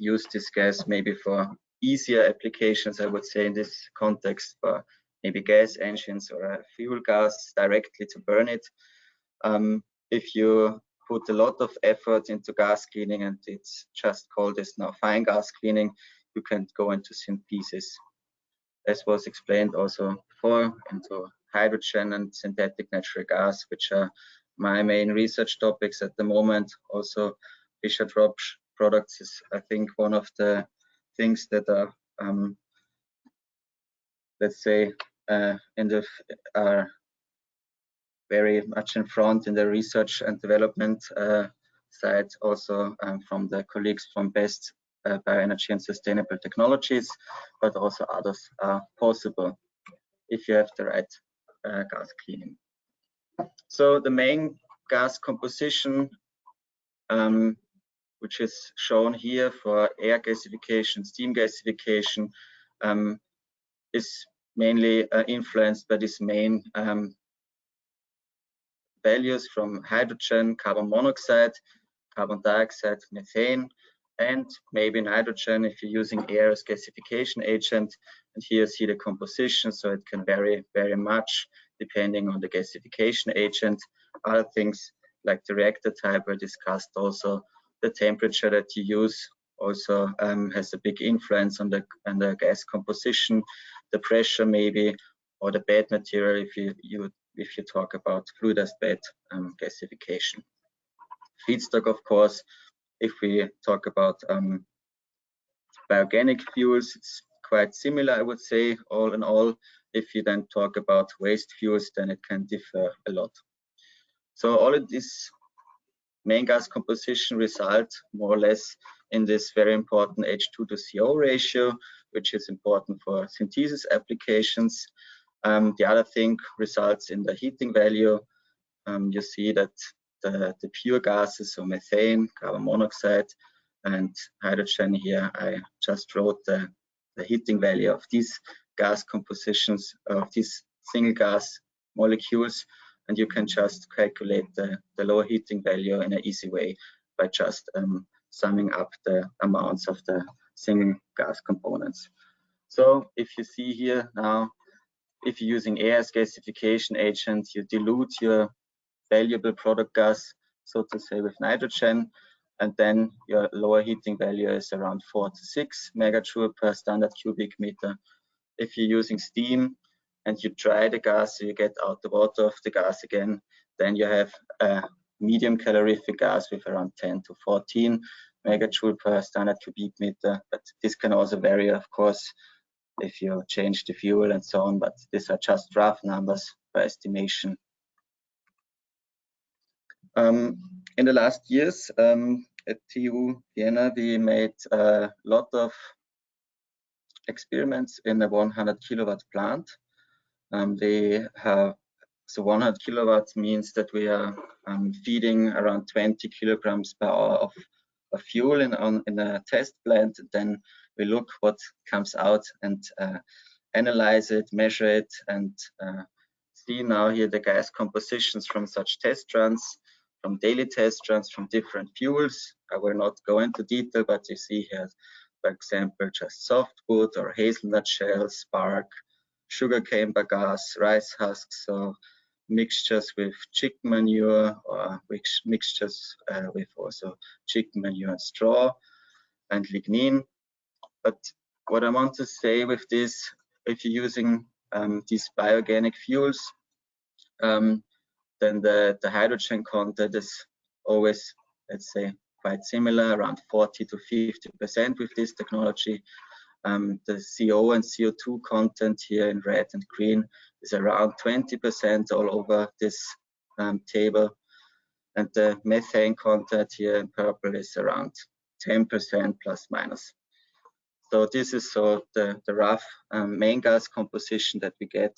use this gas maybe for easier applications, I would say, in this context, for maybe gas engines or a fuel gas directly to burn it. If you put a lot of effort into gas cleaning, and it's just called this now fine gas cleaning, you can go into synthesis, as was explained also before, into hydrogen and synthetic natural gas, which are my main research topics at the moment. Also, Fischer-Tropsch products is, I think, one of the things that are, let's say, are very much in front in the research and development side, also from the colleagues from BEST Bioenergy and Sustainable Technologies, but also others are possible if you have the right gas cleaning. So the main gas composition, which is shown here for air gasification, steam gasification, is mainly influenced by these main values from hydrogen, carbon monoxide, carbon dioxide, methane, and maybe nitrogen if you're using air as gasification agent. And here you see the composition, so it can vary very much depending on the gasification agent. Other things like the reactor type were discussed also. The temperature that you use also has a big influence on the gas composition, the pressure maybe, or the bed material if you talk about fluidized bed gasification. Feedstock, of course, if we talk about bioorganic fuels, it's quite similar, I would say, all in all. If you then talk about waste fuels, then it can differ a lot. So all of this main gas composition result more or less in this very important H2 to CO ratio, which is important for synthesis applications. The other thing results in the heating value. You see that the pure gases, so methane, carbon monoxide, and hydrogen here, I just wrote the heating value of these gas compositions, of these single gas molecules, and you can just calculate the lower heating value in an easy way by just summing up the amounts of the single gas components. So if you see here now, if you're using air as gasification agent, you dilute your valuable product gas, so to say, with nitrogen, and then your lower heating value is around 4 to 6 megajoule per standard cubic meter. If you're using steam and you dry the gas, so you get out the water of the gas again, then you have a medium calorific gas with around 10 to 14 megajoule per standard cubic meter. But this can also vary, of course, if you change the fuel and so on, but these are just rough numbers by estimation. In the last years at TU Vienna, we made a lot of experiments in a 100 kilowatt plant. They have, so 100 kilowatts means that we are feeding around 20 kilograms per hour of fuel in a test plant. Then we look what comes out and analyze it, measure it, and see now here the gas compositions from such test runs, from daily test runs, from different fuels. I will not go into detail, but you see here, for example, just softwood or hazelnut shells, bark, sugarcane bagasse, rice husks, so mixtures with chicken manure or mixtures with also chicken manure and straw and lignin. But what I want to say with this if you're using these biogenic fuels, then the hydrogen content is always, let's say, quite similar, around 40 to 50% with this technology. The CO and CO2 content here in red and green is around 20% all over this table. And the methane content here in purple is around 10% plus minus. So this is the rough main gas composition that we get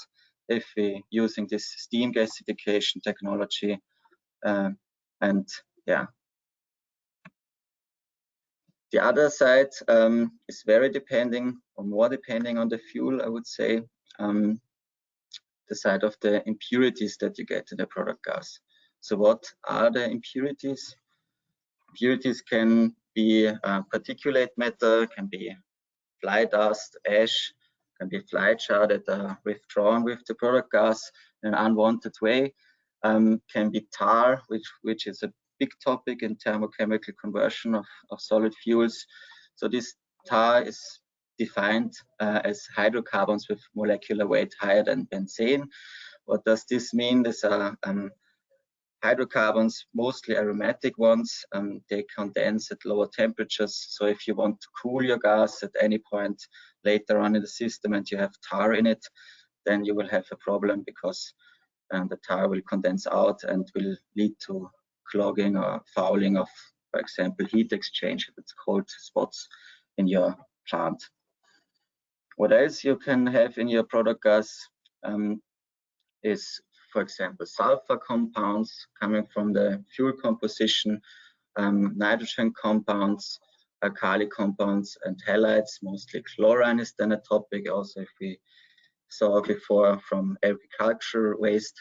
if we're using this steam gasification technology. And yeah, the other side is very depending, or more depending on the fuel, I would say, the side of the impurities that you get in the product gas. So what are the impurities? Impurities can be particulate matter, can be fly dust, ash, can be fly char that are withdrawn with the product gas in an unwanted way, can be tar, which is a big topic in thermochemical conversion of solid fuels. So this tar is defined as hydrocarbons with molecular weight higher than benzene. What does this mean? These are hydrocarbons, mostly aromatic ones. They condense at lower temperatures. So if you want to cool your gas at any point later on in the system and you have tar in it, then you will have a problem because the tar will condense out and will lead to clogging or fouling of, for example, heat exchange if it's cold spots in your plant. What else you can have in your product gas is, for example, sulfur compounds coming from the fuel composition, nitrogen compounds, alkali compounds, and halides. Mostly chlorine is then a topic, also if we saw before from agricultural waste.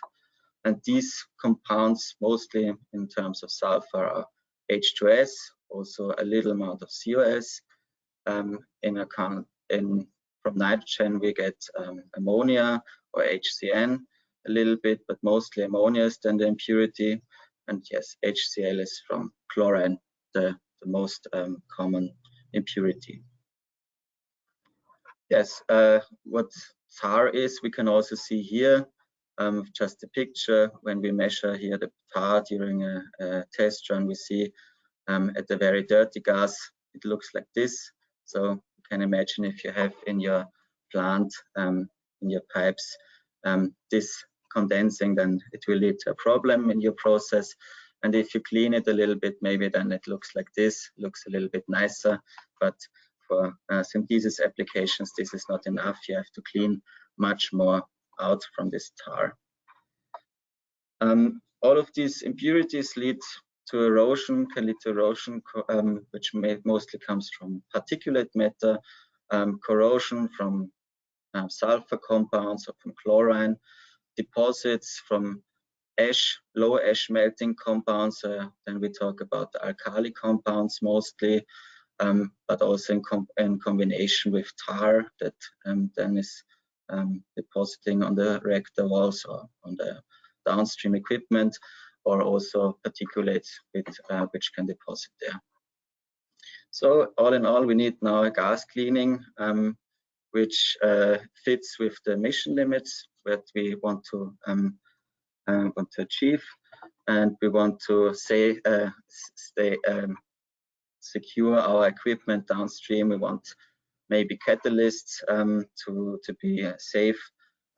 And these compounds, mostly in terms of sulfur, are H2S, also a little amount of COS. From nitrogen, we get ammonia or HCN a little bit, but mostly ammonia is then the impurity. And yes, HCl is from chlorine, the most common impurity. Yes, what tar is, we can also see here, just a picture. When we measure here the tar during a test run, we see at the very dirty gas, it looks like this. So you can imagine if you have in your plant, in your pipes, this condensing, then it will lead to a problem in your process. And if you clean it a little bit, maybe then it looks like this, looks a little bit nicer. But for synthesis applications, this is not enough. You have to clean much more out from this tar. All of these impurities lead to erosion, can lead to erosion, which mostly comes from particulate matter, corrosion from sulfur compounds or from chlorine, deposits from ash, low ash melting compounds. Then we talk about the alkali compounds mostly, but also in combination with tar that then is depositing on the reactor walls or on the downstream equipment, or also particulates which can deposit there. So all in all, we need now a gas cleaning which fits with the emission limits that we want to achieve, and we want to secure our equipment downstream. We want maybe catalysts to be safe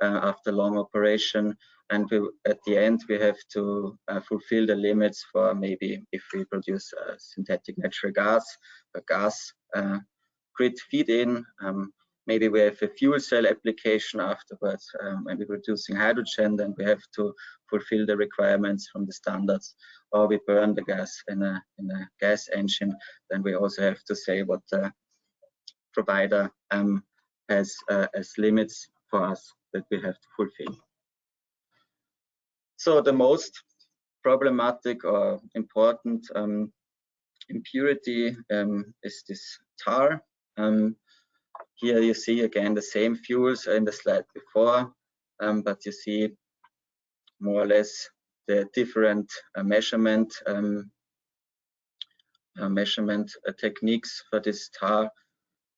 after long operation, and at the end we have to fulfill the limits for maybe if we produce synthetic natural gas, a gas grid feed-in. Maybe we have a fuel cell application afterwards. When we're producing hydrogen, then we have to fulfill the requirements from the standards. Or we burn the gas in a gas engine, then we also have to say what the provider has as limits for us that we have to fulfill. So the most problematic or important impurity is this tar. Here you see again the same fuels in the slide before, but you see more or less the different measurement techniques for this tar.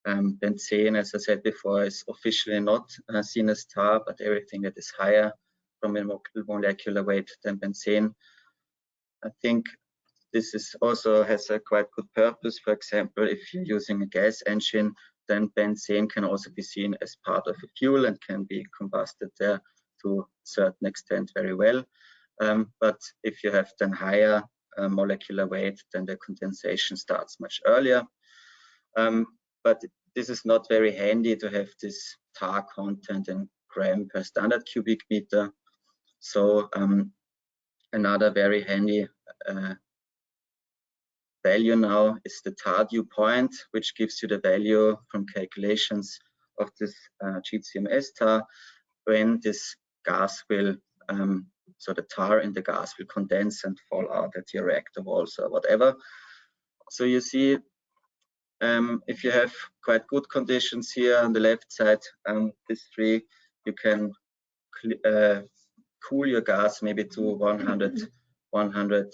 Benzene, as I said before, is officially not seen as tar, but everything that is higher from a molecular weight than benzene. I think this is also has a quite good purpose. For example, if you're using a gas engine, then benzene can also be seen as part of a fuel and can be combusted there to a certain extent very well. But if you have then higher molecular weight, then the condensation starts much earlier. But this is not very handy to have this tar content in gram per standard cubic meter. So another very handy value now is the tar dew point, which gives you the value from calculations of this GCMS tar when this gas will, so the tar in the gas will condense and fall out at your reactor walls or whatever. So you see, if you have quite good conditions here on the left side, this three, you can cool your gas maybe to 100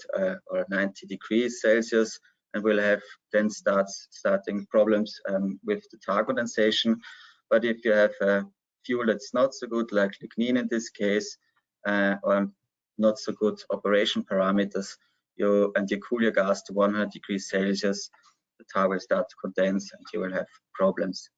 or 90 degrees Celsius, and we'll have then starting problems with the tar condensation. But if you have a fuel that's not so good, like lignin in this case, or not so good operation parameters, and you cool your gas to 100 degrees Celsius, the tar will start to condense and you will have problems.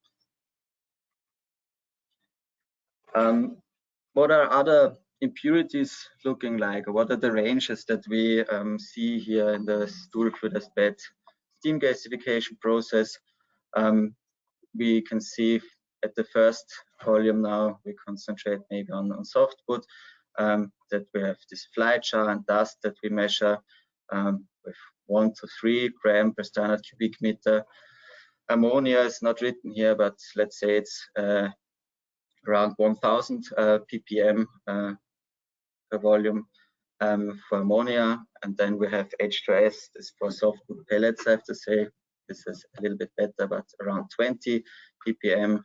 What are other impurities looking like? What are the ranges that we see here in the stool Fluidist bed steam gasification process? We can see at the first column now, we concentrate maybe on softwood, that we have this fly char and dust that we measure with 1 to 3 gram per standard cubic meter. Ammonia is not written here, but let's say it's around 1000 ppm per volume for ammonia. And then we have H2S, this is for softwood pellets, I have to say. This is a little bit better, but around 20 ppm.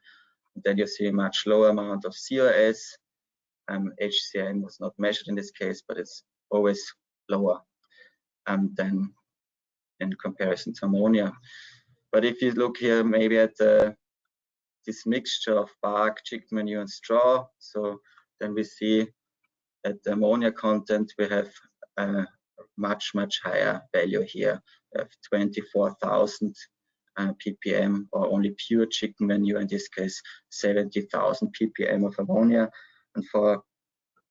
And then you see a much lower amount of COS. HCN was not measured in this case, but it's always lower than in comparison to ammonia. But if you look here maybe at this mixture of bark, chicken manure, and straw, so then we see at the ammonia content we have a much higher value here. We have 24,000 ppm, or only pure chicken manure in this case 70,000 ppm of ammonia. And for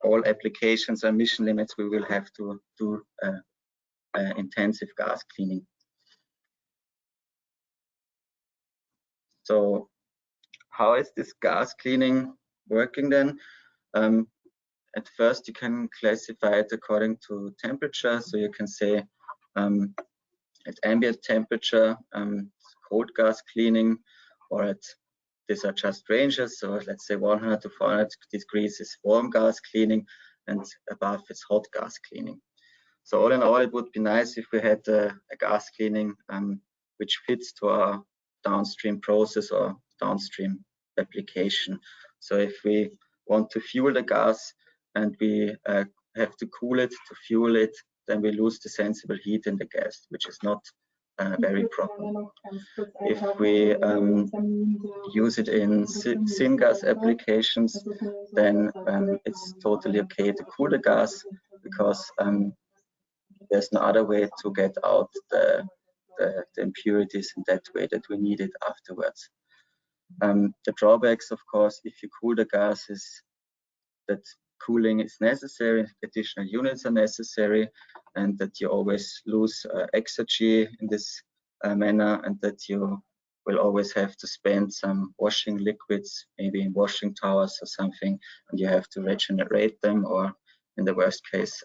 all applications and emission limits, we will have to do intensive gas cleaning. So how is this gas cleaning working then? At first, you can classify it according to temperature. So you can say at ambient temperature, cold gas cleaning, or these are just ranges. So let's say 100 to 400 degrees is warm gas cleaning, and above it's hot gas cleaning. So all in all, it would be nice if we had a gas cleaning which fits to our downstream process or downstream application. So if we want to fuel the gas and we have to cool it to fuel it, then we lose the sensible heat in the gas, which is not very proper. If we use it in syngas applications, then it's totally okay to cool the gas, because there's no other way to get out the impurities in that way that we need it afterwards. The drawbacks, of course, if you cool the gas, is that cooling is necessary, additional units are necessary, and that you always lose exergy in this manner, and that you will always have to spend some washing liquids, maybe in washing towers or something, and you have to regenerate them, or in the worst case,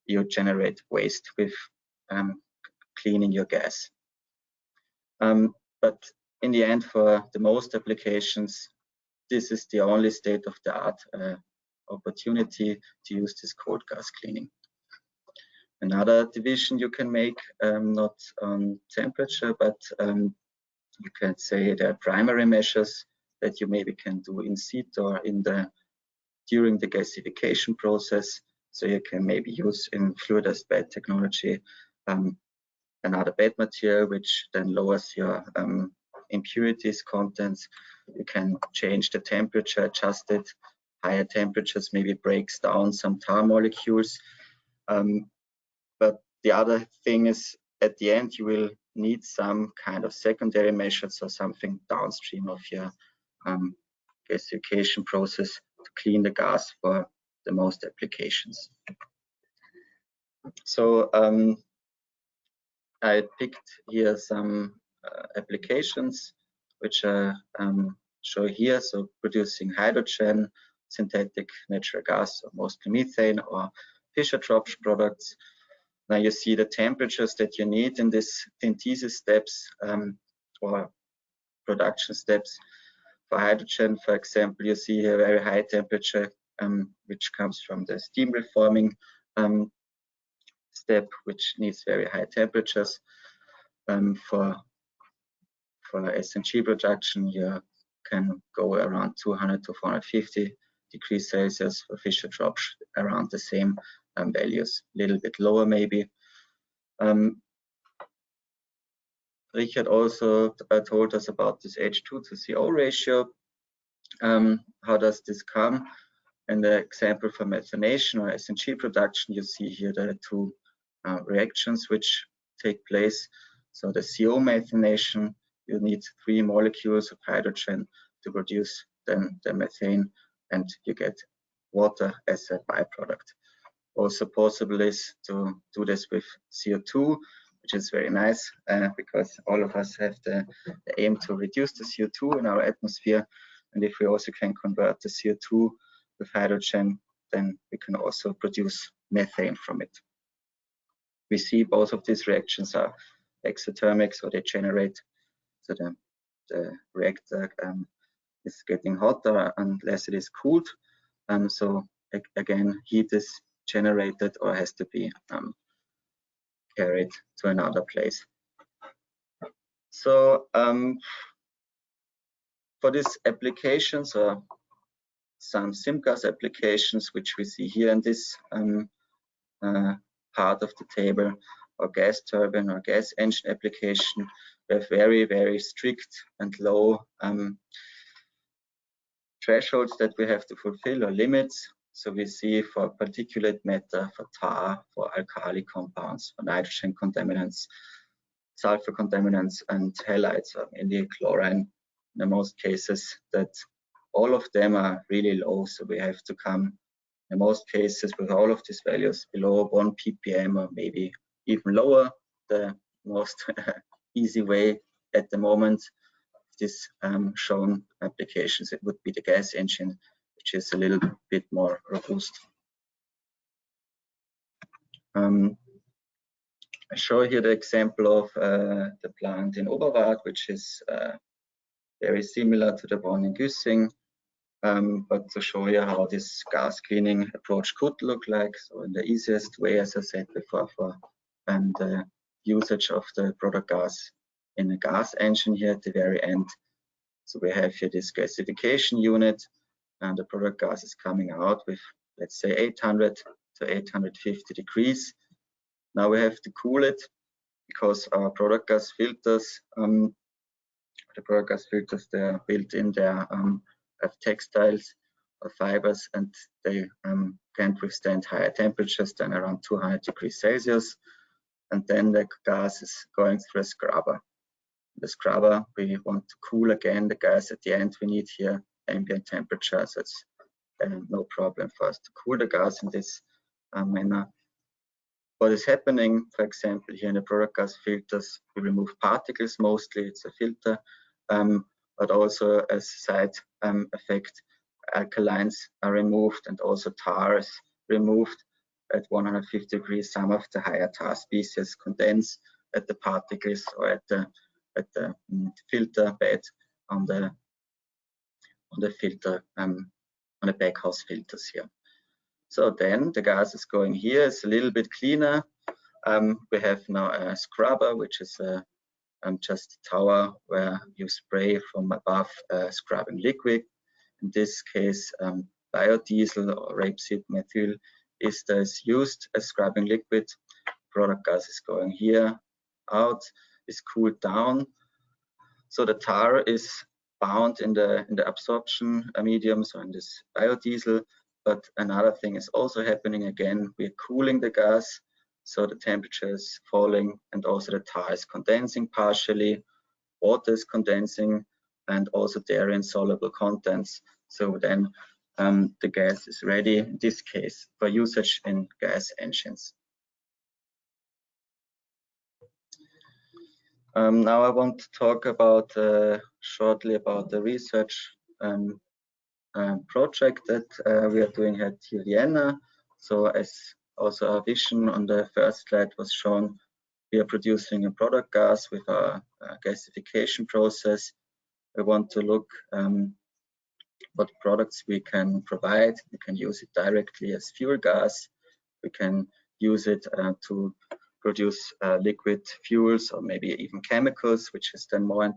you generate waste with cleaning your gas. But in the end, for the most applications, this is the only state-of-the-art opportunity to use this cold gas cleaning. Another division you can make, not on temperature, but you can say there are primary measures that you maybe can do in situ or during the gasification process. So you can maybe use in Fluidist bed technology another bed material, which then lowers your impurities, contents. You can change the temperature, adjust it. Higher temperatures maybe breaks down some tar molecules. But the other thing is, at the end, you will need some kind of secondary measures or something downstream of your gasification process to clean the gas for the most applications. So I picked here some applications which I show here. So producing hydrogen, synthetic natural gas, or mostly methane, or Fischer-Tropsch products. Now you see the temperatures that you need in this synthesis steps or production steps. For hydrogen, for example, you see a very high temperature which comes from the steam reforming step, which needs very high temperatures. For SNG production, you can go around 200 to 450 degrees Celsius. For Fischer-Tropsch, around the same values, a little bit lower maybe. Richard also told us about this H2 to CO ratio. How does this come? In the example for methanation or SNG production, you see here the two reactions which take place. So the CO methanation, you need 3 molecules of hydrogen to produce then the methane, and you get water as a byproduct. Also possible is to do this with CO2, which is very nice because all of us have the aim to reduce the CO2 in our atmosphere. And if we also can convert the CO2 with hydrogen, then we can also produce methane from it. We see both of these reactions are exothermic, so they generate, so the reactor is getting hotter unless it is cooled. So again, heat is generated or has to be carried to another place. So for these applications, or some syngas applications, which we see here in this part of the table, or gas turbine or gas engine application, we have very, very strict and low thresholds that we have to fulfill, or limits. So we see for particulate matter, for tar, for alkali compounds, for nitrogen contaminants, sulfur contaminants, and halides, or mainly chlorine in most cases, that all of them are really low. So we have to come in most cases with all of these values below 1 ppm, or maybe even lower. The most easy way at the moment, this shown applications, it would be the gas engine, which is a little bit more robust. I show here the example of the plant in Oberwart, which is very similar to the one in Güssing, but to show you how this gas cleaning approach could look like. So in the easiest way, as I said before, for the usage of the product gas in a gas engine here at the very end. So we have here this gasification unit, and the product gas is coming out with, let's say, 800 to 850 degrees. Now we have to cool it because our product gas filters, the product gas filters, they are built in there, have textiles or fibers, and they can't withstand higher temperatures than around 200 degrees Celsius. And then the gas is going through a scrubber. The scrubber, we want to cool again the gas at the end. We need here ambient temperature, so it's no problem for us to cool the gas in this manner. What is happening, for example, here in the product gas filters, we remove particles mostly, it's a filter, but also as side effect, alkalines are removed, and also tar is removed at 150 degrees. Some of the higher tar species condense at the particles or at the filter bed on the filter, on the backhouse filters here. So then the gas is going here. It's a little bit cleaner. We have now a scrubber, which is just a tower where you spray from above scrubbing liquid. In this case, biodiesel or rapeseed methyl ester is used as scrubbing liquid. Product gas is going here out, is cooled down. So the tar is bound in the absorption medium, so in this biodiesel. But another thing is also happening again. We're cooling the gas, so the temperature is falling, and also the tar is condensing partially. Water is condensing, and also there are insoluble contents. So then the gas is ready, in this case, for usage in gas engines. Now I want to talk about shortly about the research project that we are doing at TU Vienna. So as also our vision on the first slide was shown, we are producing a product gas with a gasification process. We want to look what products we can provide. We can use it directly as fuel gas. We can use it to produce liquid fuels or maybe even chemicals, which is then more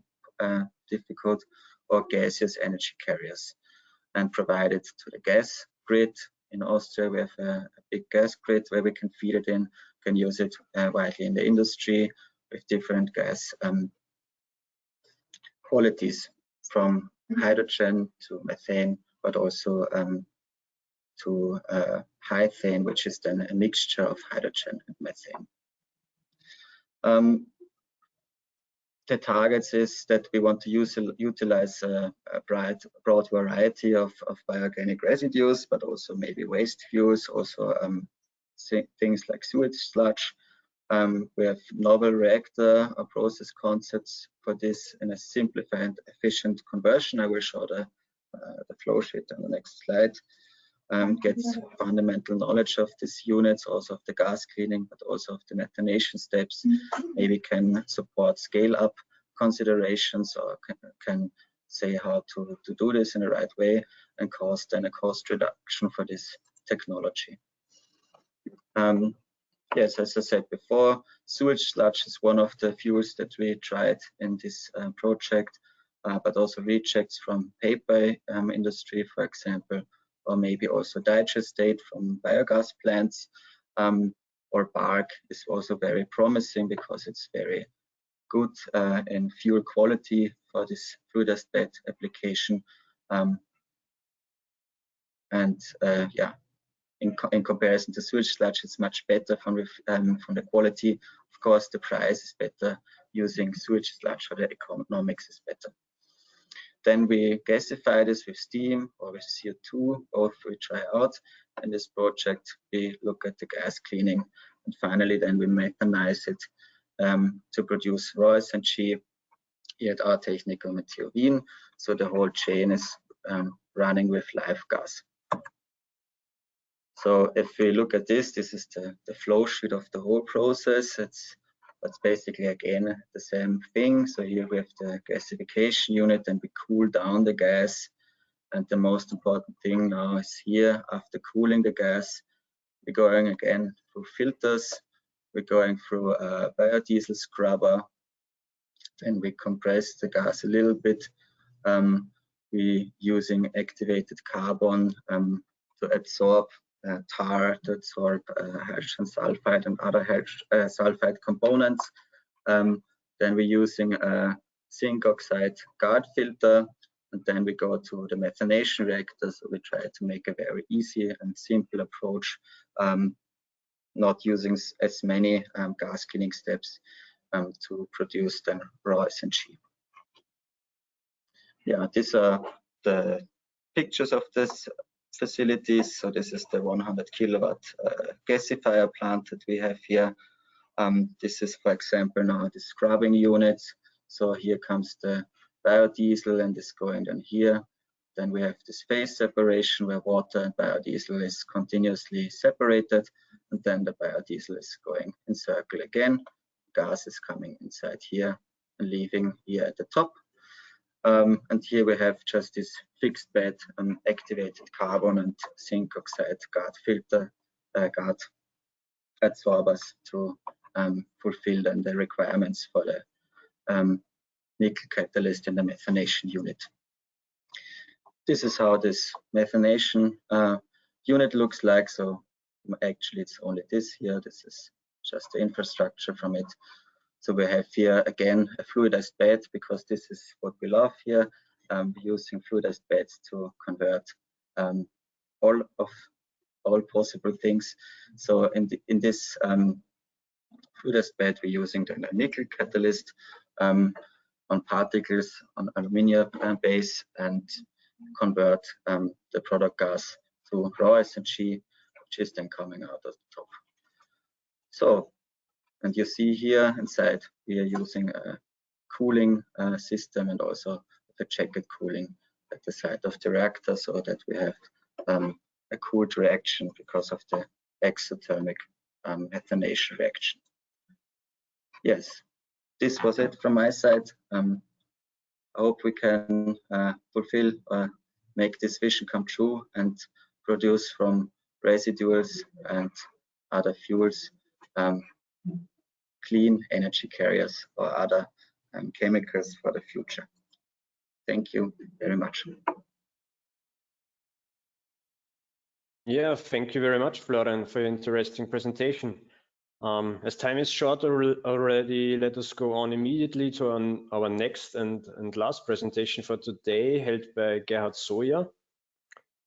difficult, or gaseous energy carriers, and provide it to the gas grid. In Austria, we have a big gas grid where we can feed it in, can use it widely in the industry with different gas qualities, from hydrogen to methane, but also to hythane, which is then a mixture of hydrogen and methane. The targets is that we want to utilize a broad variety of bioorganic residues, but also maybe waste fuels, also things like sewage sludge. We have novel reactor or process concepts for this in a simplified and efficient conversion. I will show the flow sheet on the next slide. Gets fundamental knowledge of these units, also of the gas cleaning, but also of the methanation steps. Maybe can support scale-up considerations, or can say how to do this in the right way, and cause then a cost reduction for this technology. Yes, as I said before, sewage sludge is one of the fuels that we tried in this project, but also rejects from paper industry, for example, or maybe also digestate from biogas plants, or bark is also very promising because it's very good in fuel quality for this Fluidist bed application. Yeah, in comparison to sewage sludge, it's much better from the quality. Of course, the price is better using sewage sludge, or the economics is better. Then we gasify this with steam or with CO2, both we try out. In this project, we look at the gas cleaning, and finally then we methanize it to produce raw SNG here at our technical material Wien. So the whole chain is running with live gas. So if we look at this is the flow sheet of the whole process. That's basically again the same thing. So here we have the gasification unit, and we cool down the gas. And the most important thing now is here, after cooling the gas, we're going again through filters. We're going through a biodiesel scrubber. Then we compress the gas a little bit. We're using activated carbon to absorb tar, to absorb hydrogen sulfide and other sulfide components. Then we're using a zinc oxide guard filter, and then we go to the methanation reactor. So we try to make a very easy and simple approach, not using as many gas cleaning steps to produce then raw SNG. Yeah, these are the pictures of this facilities. So this is the 100 kilowatt gasifier plant that we have here. This is, for example, now the scrubbing units. So here comes the biodiesel and is going down here. Then we have this phase separation where water and biodiesel is continuously separated, and then the biodiesel is going in circle again. Gas is coming inside here and leaving here at the top. And here we have just this fixed bed activated carbon and zinc oxide guard filter guard adsorbers to fulfill then the requirements for the nickel catalyst in the methanation unit. This is how this methanation unit looks like. So actually it's only this here. This is just the infrastructure from it. So we have here again a fluidized bed, because this is what we love here, using fluidized beds to convert all possible things. So in this fluidized bed, we're using the nickel catalyst on particles on aluminium base, and convert the product gas to raw SNG, which is then coming out of the top. So, and you see here inside, we are using a cooling system, and also a jacket cooling at the side of the reactor, so that we have a cooled reaction because of the exothermic methanation reaction. Yes, this was it from my side. I hope we can fulfill or make this vision come true, and produce from residuals and other fuels clean energy carriers or other chemicals for the future. Thank you very much. Yeah, thank you very much, Florian, for your interesting presentation. As time is short already, let us go on immediately to our next and last presentation for today, held by Gerhard Soja.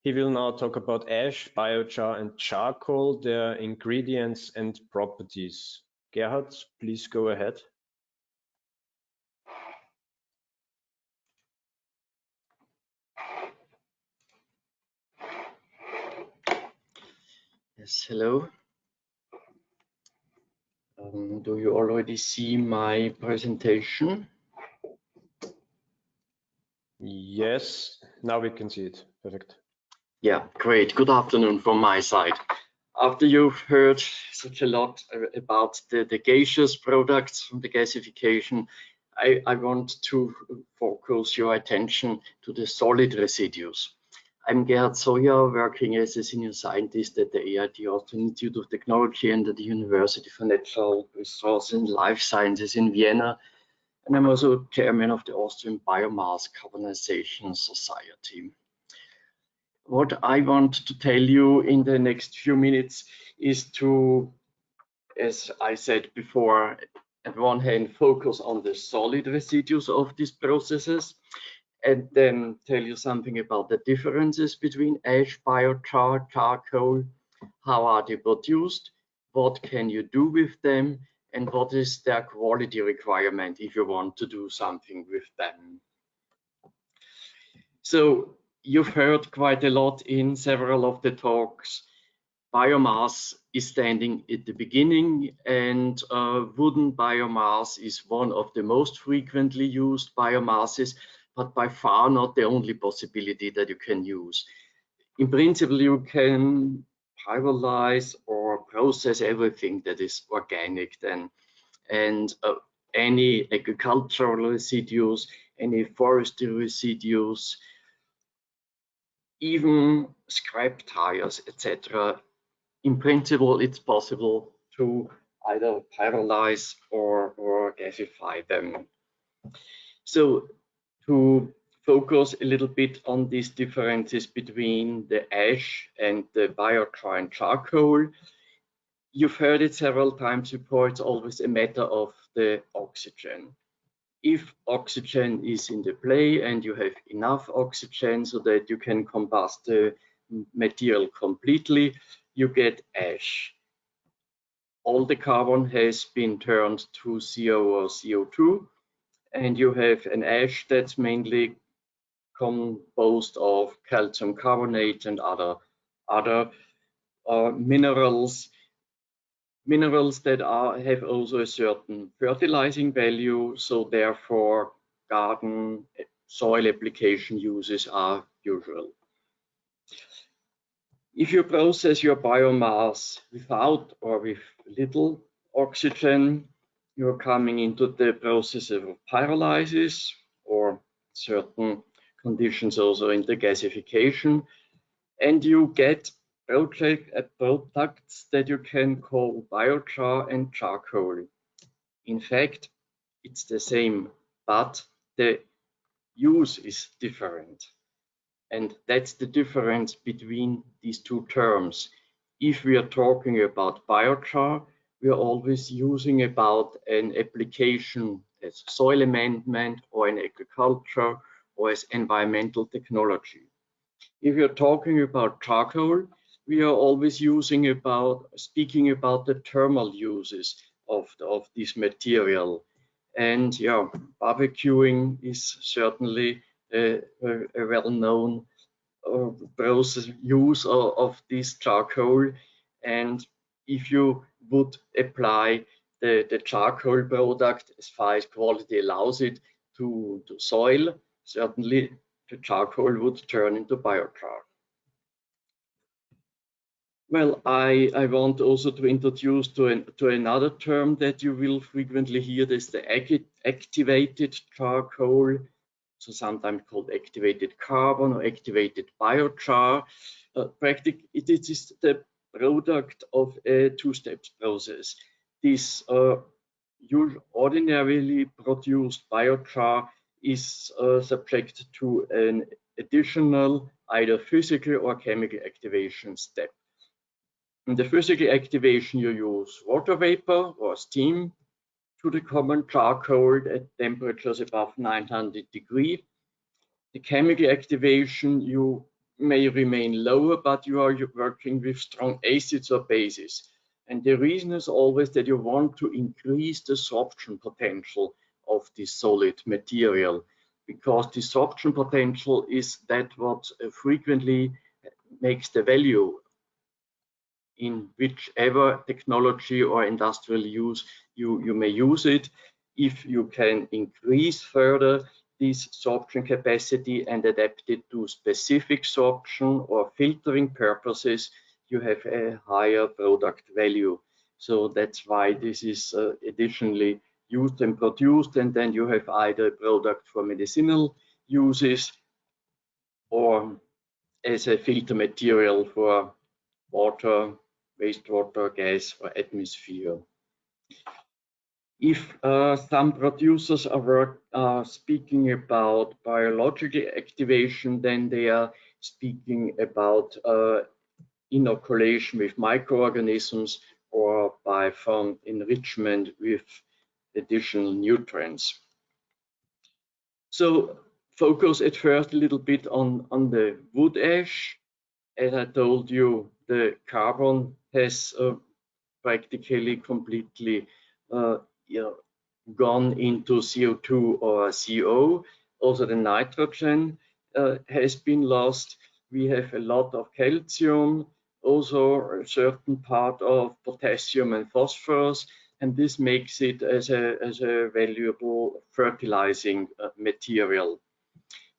He will now talk about ash, biochar, and charcoal, their ingredients and properties. Gerhard, please go ahead. Yes, hello. Do you already see my presentation? Yes, now we can see it. Perfect. Yeah, great. Good afternoon from my side. After you've heard such a lot about the gaseous products from the gasification, I want to focus your attention to the solid residues. I'm Gerhard Soja, working as a senior scientist at the AIT Austrian Institute of Technology and at the University for Natural Resources and Life Sciences in Vienna. And I'm also chairman of the Austrian Biomass Carbonization Society. What I want to tell you in the next few minutes is to, as I said before, on one hand, focus on the solid residues of these processes, and then tell you something about the differences between ash, biochar, charcoal, how are they produced, what can you do with them, and what is their quality requirement if you want to do something with them. So you've heard quite a lot in several of the talks. Biomass is standing at the beginning, and wooden biomass is one of the most frequently used biomasses, but by far not the only possibility that you can use. In principle, you can pyrolyze or process everything that is organic then, and any agricultural residues, any forestry residues, even scrap tires, etc. In principle, it's possible to either pyrolyze or gasify them. So to focus a little bit on these differences between the ash and the biochar and charcoal, you've heard it several times before, it's always a matter of the oxygen. If oxygen is in the play and you have enough oxygen so that you can combust the material completely, you get ash. All the carbon has been turned to CO or CO2, and you have an ash that's mainly composed of calcium carbonate and other minerals that have also a certain fertilizing value, so therefore garden soil application uses are usual. If you process your biomass without or with little oxygen, you're coming into the process of pyrolysis, or certain conditions also in the gasification, and you get products that you can call biochar and charcoal. In fact, it's the same, but the use is different. And that's the difference between these two terms. If we are talking about biochar, we are always using about an application as soil amendment or in agriculture or as environmental technology. If you're talking about charcoal, we are always speaking about the thermal uses of this material. And yeah, barbecuing is certainly a well-known process use of this charcoal. And if you would apply the charcoal product as far as quality allows it to soil, certainly the charcoal would turn into biochar. Well, I want also to introduce to another term that you will frequently hear, this the activated charcoal, so sometimes called activated carbon or activated biochar. Practically, it is the product of a two-step process. This ordinarily produced biochar is subject to an additional either physical or chemical activation step. In the physical activation, you use water vapor or steam to the common charcoal at temperatures above 900 degrees. The chemical activation, you may remain lower, but you are working with strong acids or bases. And the reason is always that you want to increase the sorption potential of this solid material, because the sorption potential is that what frequently makes the value in whichever technology or industrial use you may use it. If you can increase further this sorption capacity and adapt it to specific sorption or filtering purposes, you have a higher product value. So that's why this is additionally used and produced, and then you have either a product for medicinal uses or as a filter material for water, wastewater, gas, or atmosphere. If some producers are speaking about biological activation, then they are speaking about inoculation with microorganisms or by from enrichment with additional nutrients. So focus at first a little bit on the wood ash. As I told you, the carbon has practically completely gone into CO2 or CO. Also the nitrogen has been lost. We have a lot of calcium, also a certain part of potassium and phosphorus, and this makes it as a valuable fertilizing material.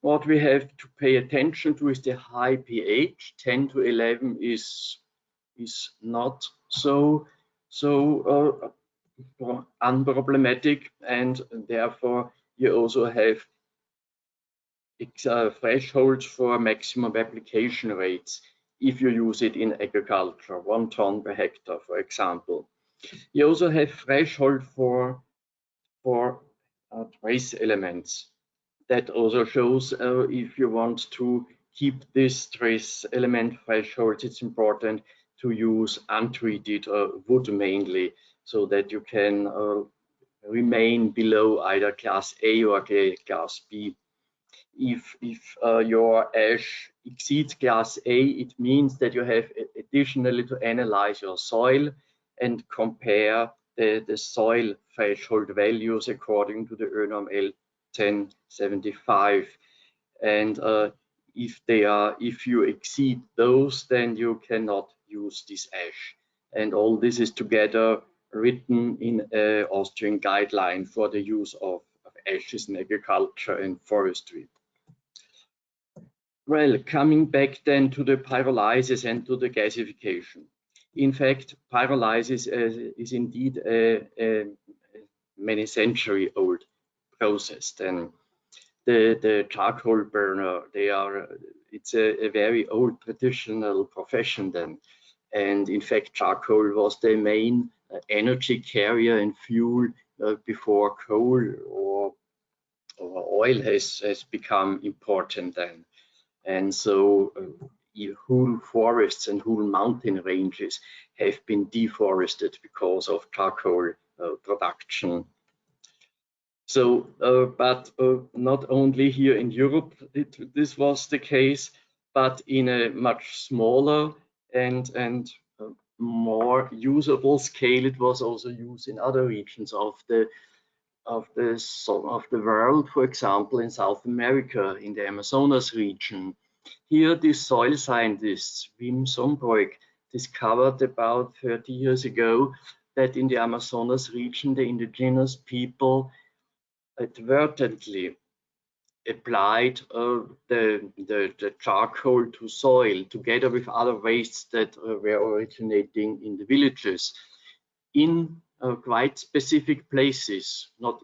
What we have to pay attention to is the high pH. 10 to 11 is not so unproblematic, and therefore you also have thresholds for maximum application rates if you use it in agriculture, 1 ton per hectare, for example. You also have threshold for trace elements. That also shows if you want to keep this trace element threshold, it's important to use untreated wood mainly, so that you can remain below either class A or class B. If your ash exceeds class A, it means that you have additionally to analyze your soil and compare the soil threshold values according to the ÖNORM L1075. And if you exceed those, then you cannot use this ash. And all this is together written in an Austrian guideline for the use of ashes in agriculture and forestry. Well, coming back then to the pyrolysis and to the gasification. In fact, pyrolysis is indeed a many century old process. Then the charcoal burner, it's a very old traditional profession then. And in fact, charcoal was the main energy carrier and fuel before coal or oil has become important then. And so whole forests and whole mountain ranges have been deforested because of charcoal production. So, but not only here in Europe this was the case, but in a much smaller and more usable scale, it was also used in other regions of the world, for example, in South America, in the Amazonas region. Here, the soil scientists, Wim Sombruyck, discovered about 30 years ago that in the Amazonas region, the indigenous people advertently applied the charcoal to soil together with other wastes that were originating in the villages in quite specific places, not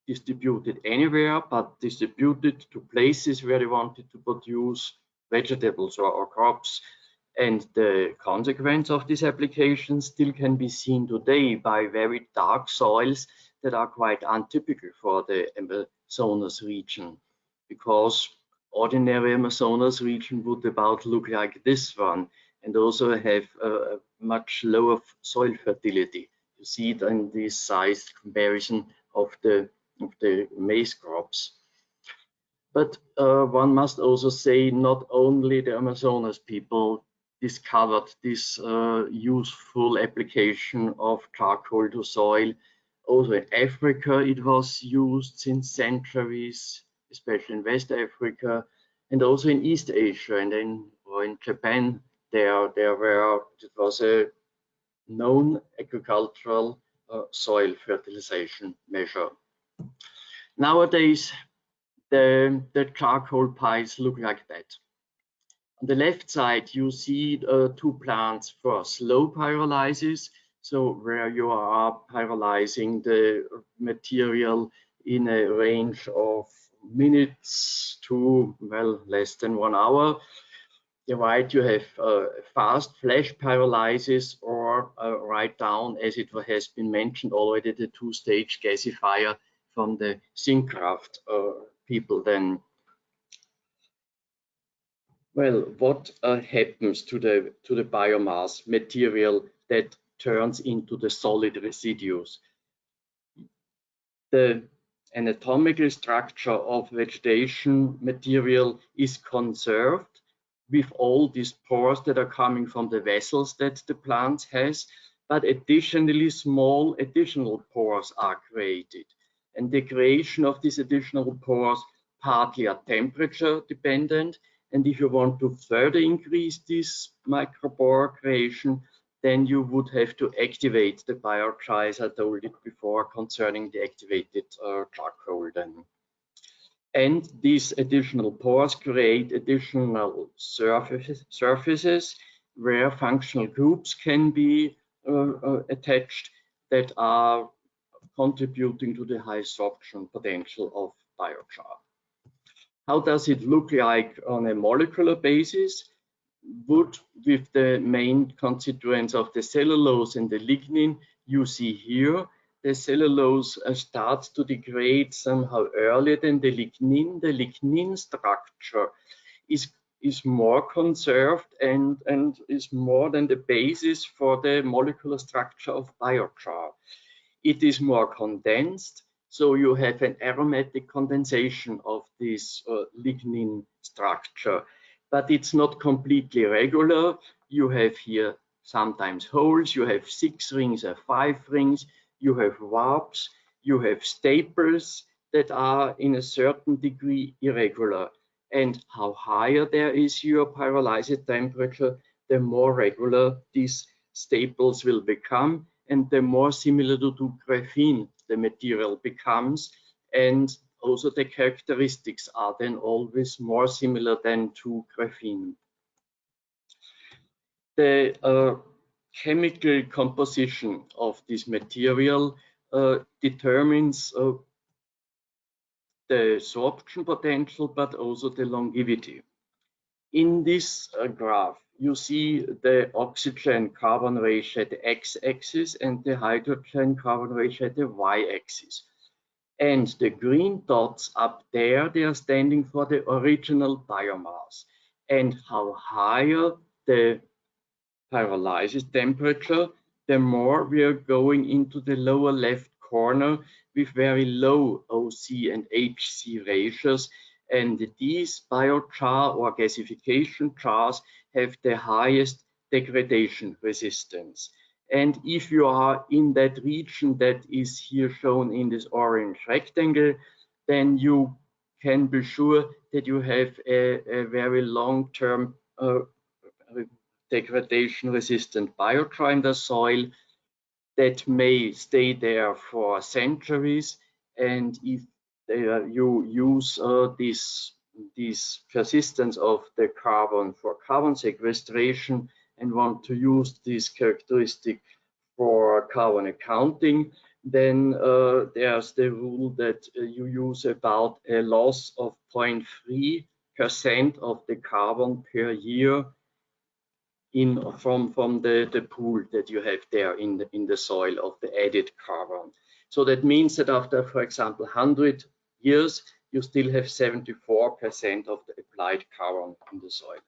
distributed anywhere, but distributed to places where they wanted to produce vegetables or crops. And the consequence of this application still can be seen today by very dark soils that are quite untypical for the Amazonas region, because ordinary Amazonas region would about look like this one and also have a much lower soil fertility. You see it in this size comparison of the maize crops. But one must also say not only the Amazonas people discovered this useful application of charcoal to soil. Also in Africa it was used since centuries, especially in West Africa, and also in East Asia and in Japan. It was a known agricultural soil fertilization measure. Nowadays, the charcoal piles look like that. On the left side, you see two plants for slow pyrolysis, so where you are pyrolyzing the material in a range of minutes to, well, less than 1 hour. The right, you have fast flash pyrolysis, or right down, as it has been mentioned already, the two-stage gasifier from the Sincraft people then. Well, what happens to the biomass material that turns into the solid residues? The anatomical structure of vegetation material is conserved with all these pores that are coming from the vessels that the plant has, but additionally small additional pores are created. And the creation of these additional pores partly are temperature dependent. And if you want to further increase this micropore creation, then you would have to activate the biochar, as I told it before, concerning the activated charcoal then. And these additional pores create additional surfaces where functional groups can be attached that are contributing to the high sorption potential of biochar. How does it look like on a molecular basis? Wood with the main constituents of the cellulose and the lignin you see here. The cellulose starts to degrade somehow earlier than the lignin. The lignin structure is more conserved and is more than the basis for the molecular structure of biochar. It is more condensed, so you have an aromatic condensation of this lignin structure, but it's not completely regular. You have here sometimes holes, you have 6 rings or 5 rings, you have warps, you have staples that are in a certain degree irregular. And how higher there is your pyrolysis temperature, the more regular these staples will become, and the more similar to graphene the material becomes, and also the characteristics are then always more similar than to graphene. The chemical composition of this material determines the sorption potential, but also the longevity. In this graph, you see the oxygen-carbon ratio at the x-axis and the hydrogen-carbon ratio at the y-axis. And the green dots up there, they are standing for the original biomass. And how higher the pyrolysis temperature, the more we are going into the lower left corner with very low OC and HC ratios. And these biochar or gasification chars have the highest degradation resistance. And if you are in that region that is here shown in this orange rectangle, then you can be sure that you have a very long-term degradation resistant biochar in the soil that may stay there for centuries. And if you use this persistence of the carbon for carbon sequestration and want to use this characteristic for carbon accounting, then there's the rule that you use about a loss of 0.3% of the carbon per year from the pool that you have there in the soil of the added carbon. So that means that after, for example, 100 years, you still have 74% of the applied carbon in the soil.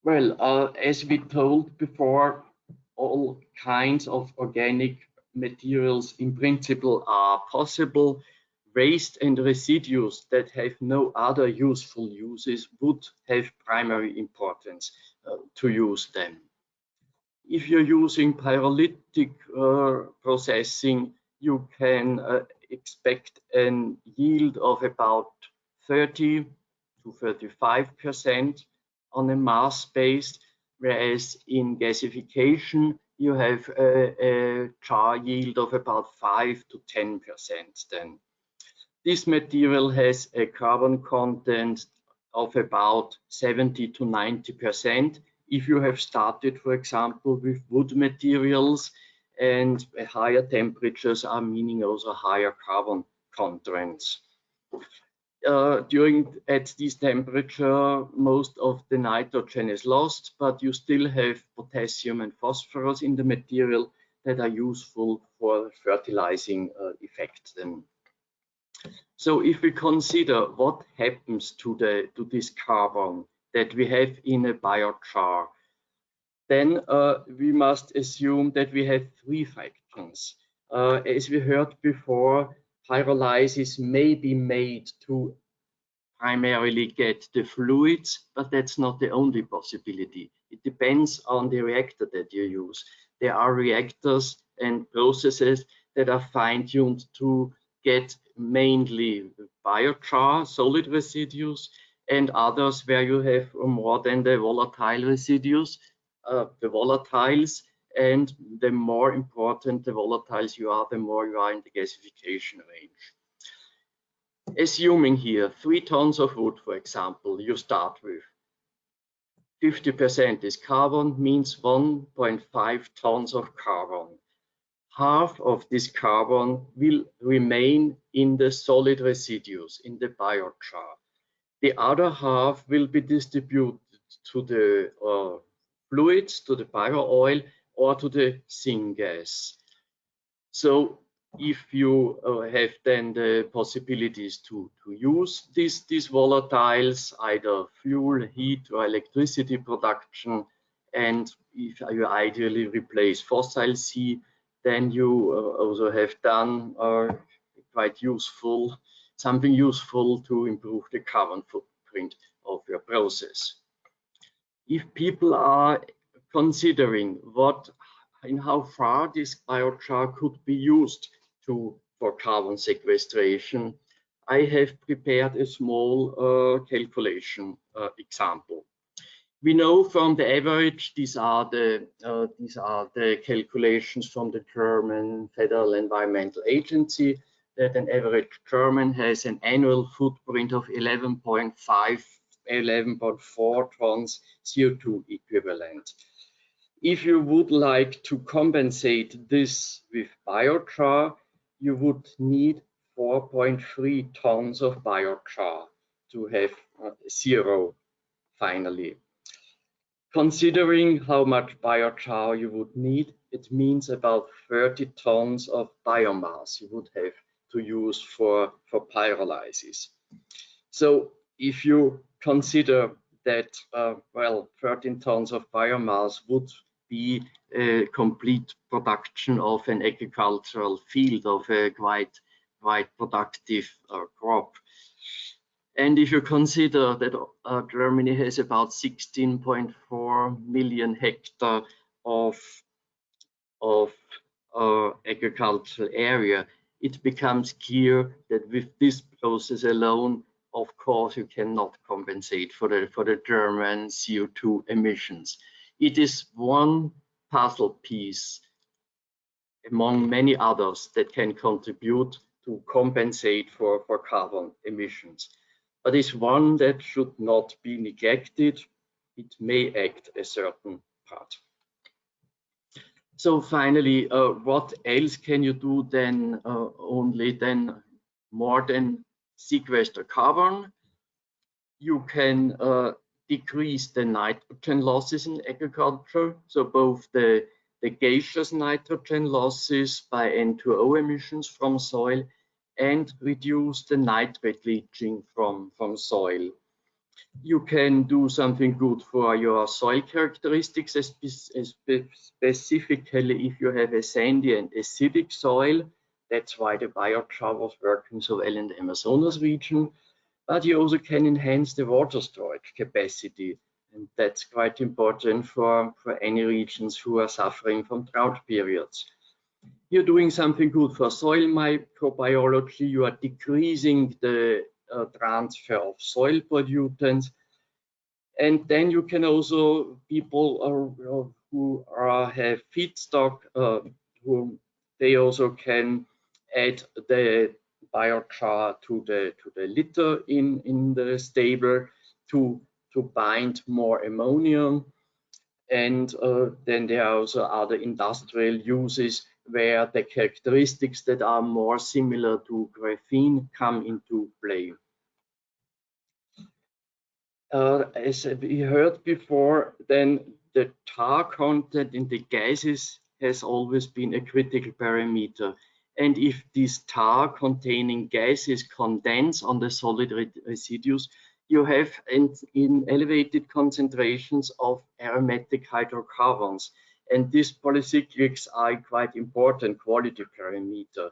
Well, as we told before, all kinds of organic materials in principle are possible. Waste and residues that have no other useful uses would have primary importance to use them. If you're using pyrolytic processing, you can expect a yield of about 30 to 35% on a mass base, whereas in gasification, you have a char yield of about 5 to 10% then. This material has a carbon content of about 70 to 90%. If you have started, for example, with wood materials, and higher temperatures are meaning also higher carbon contents. At this temperature, most of the nitrogen is lost, but you still have potassium and phosphorus in the material that are useful for fertilizing effects then. So if we consider what happens to this carbon that we have in a biochar, then we must assume that we have three fractions. As we heard before, pyrolysis may be made to primarily get the fluids, but that's not the only possibility. It depends on the reactor that you use. There are reactors and processes that are fine-tuned to get mainly biochar, solid residues, and others where you have more than the volatile residues, the volatiles, and the more important the volatiles you are, the more you are in the gasification range. Assuming here 3 tons of wood, for example, you start with 50% is carbon, means 1.5 tons of carbon. Half of this carbon will remain in the solid residues, in the biochar. The other half will be distributed to the fluids, to the bio-oil, or to the syngas. So if you have then the possibilities to use these volatiles, either fuel, heat, or electricity production, and if you ideally replace fossil C, then you also have done quite useful, something useful to improve the carbon footprint of your process. If people are considering in how far this biochar could be used for carbon sequestration, I have prepared a small calculation example. We know from the average, these are the calculations from the German Federal Environmental Agency, that an average German has an annual footprint of 11.4 tons CO2 equivalent. If you would like to compensate this with biochar, you would need 4.3 tons of biochar to have zero finally. Considering how much biochar you would need, it means about 30 tons of biomass you would have to use for pyrolysis. So if you consider that, well, 13 tons of biomass would be a complete production of an agricultural field, of a quite productive crop. And if you consider that Germany has about 16.4 million hectares of agricultural area, it becomes clear that with this process alone, of course, you cannot compensate for the German CO2 emissions. It is one puzzle piece among many others that can contribute to compensate for carbon emissions. But it's one that should not be neglected. It may act a certain part. So finally, what else can you do then more than sequester carbon? You can decrease the nitrogen losses in agriculture, so both the gaseous nitrogen losses by N2O emissions from soil and reduce the nitrate leaching from soil. You can do something good for your soil characteristics, specifically if you have a sandy and acidic soil. That's why the biochar was working so well in the Amazonas region. But you also can enhance the water storage capacity, and that's quite important for any regions who are suffering from drought periods. You're doing something good for soil microbiology. You are decreasing the transfer of soil pollutants, and then you can also, people who have feedstock, they also can add the biochar to the litter in the stable to bind more ammonium. And then there are also other industrial uses where the characteristics that are more similar to graphene come into play. As we heard before, then the tar content in the gases has always been a critical parameter. And if these tar containing gases condense on the solid residues, you have in elevated concentrations of aromatic hydrocarbons. And these polycyclics are a quite important quality parameter.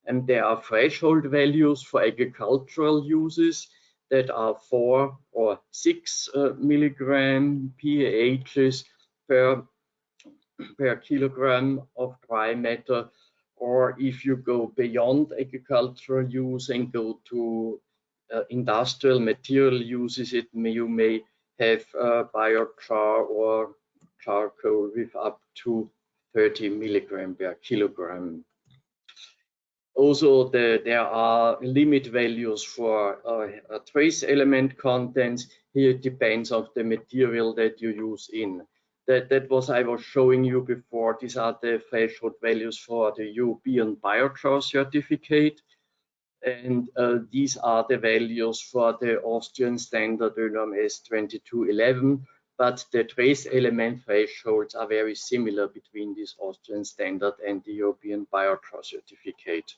And there are threshold values for agricultural uses that are 4 or 6 milligram PAHs per kilogram of dry matter. Or if you go beyond agricultural use and go to industrial material uses, you may have biochar or charcoal with up to 30 milligram per kilogram. Also, there are limit values for trace element contents. Here it depends on the material that you use in. That was I was showing you before. These are the threshold values for the European biochar certificate. And these are the values for the Austrian standard ÖNORM-S 2211. But the trace element thresholds are very similar between this Austrian standard and the European biochar certificate.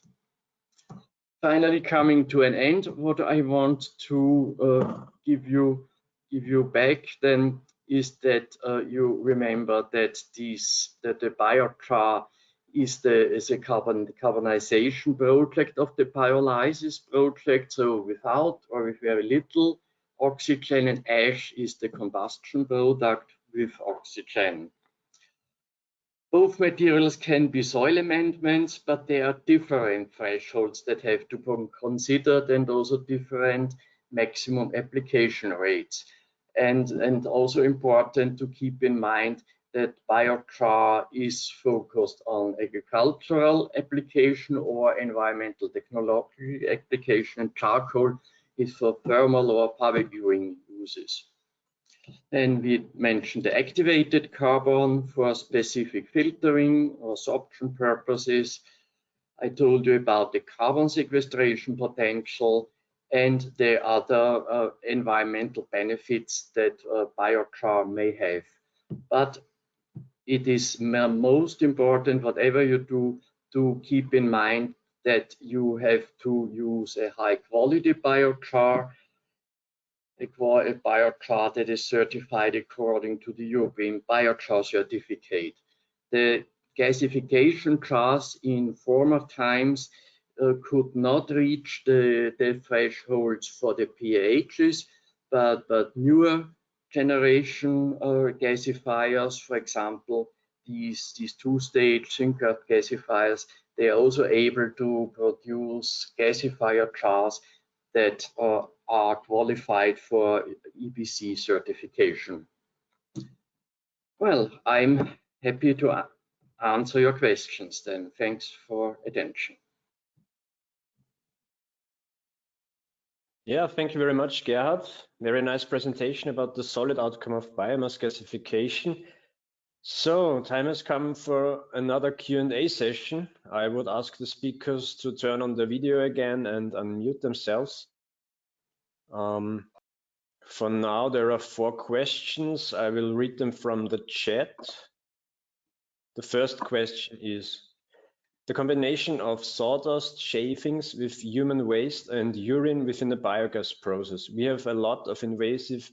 Finally, coming to an end, what I want to give you back then is that you remember that the biochar is a carbonization project of the pyrolysis project. So without or with very little oxygen, and ash is the combustion product with oxygen. Both materials can be soil amendments, but there are different thresholds that have to be considered, and also different maximum application rates. And also important to keep in mind that biochar is focused on agricultural application or environmental technology application, and charcoal is for thermal or barbecuing uses. Then we mentioned the activated carbon for specific filtering or sorption purposes. I told you about the carbon sequestration potential and the other environmental benefits that biochar may have. But it is most important, whatever you do, to keep in mind that you have to use a high quality biochar. acquire a biochar that is certified according to the European Biochar certificate. The gasification jars in former times could not reach the thresholds for the pHs, but newer generation gasifiers, for example, these two-stage synchronous gasifiers, they are also able to produce gasifier jars that are qualified for EBC certification. Well, I'm happy to answer your questions then. Thanks for attention. Yeah, thank you very much, Gerhard. Very nice presentation about the solid outcome of biomass gasification. So time has come for another Q&A session. I would ask the speakers to turn on the video again and unmute themselves. For now, there are 4 questions. I will read them from the chat. The first question is, the combination of sawdust shavings with human waste and urine within the biogas process. We have a lot of invasive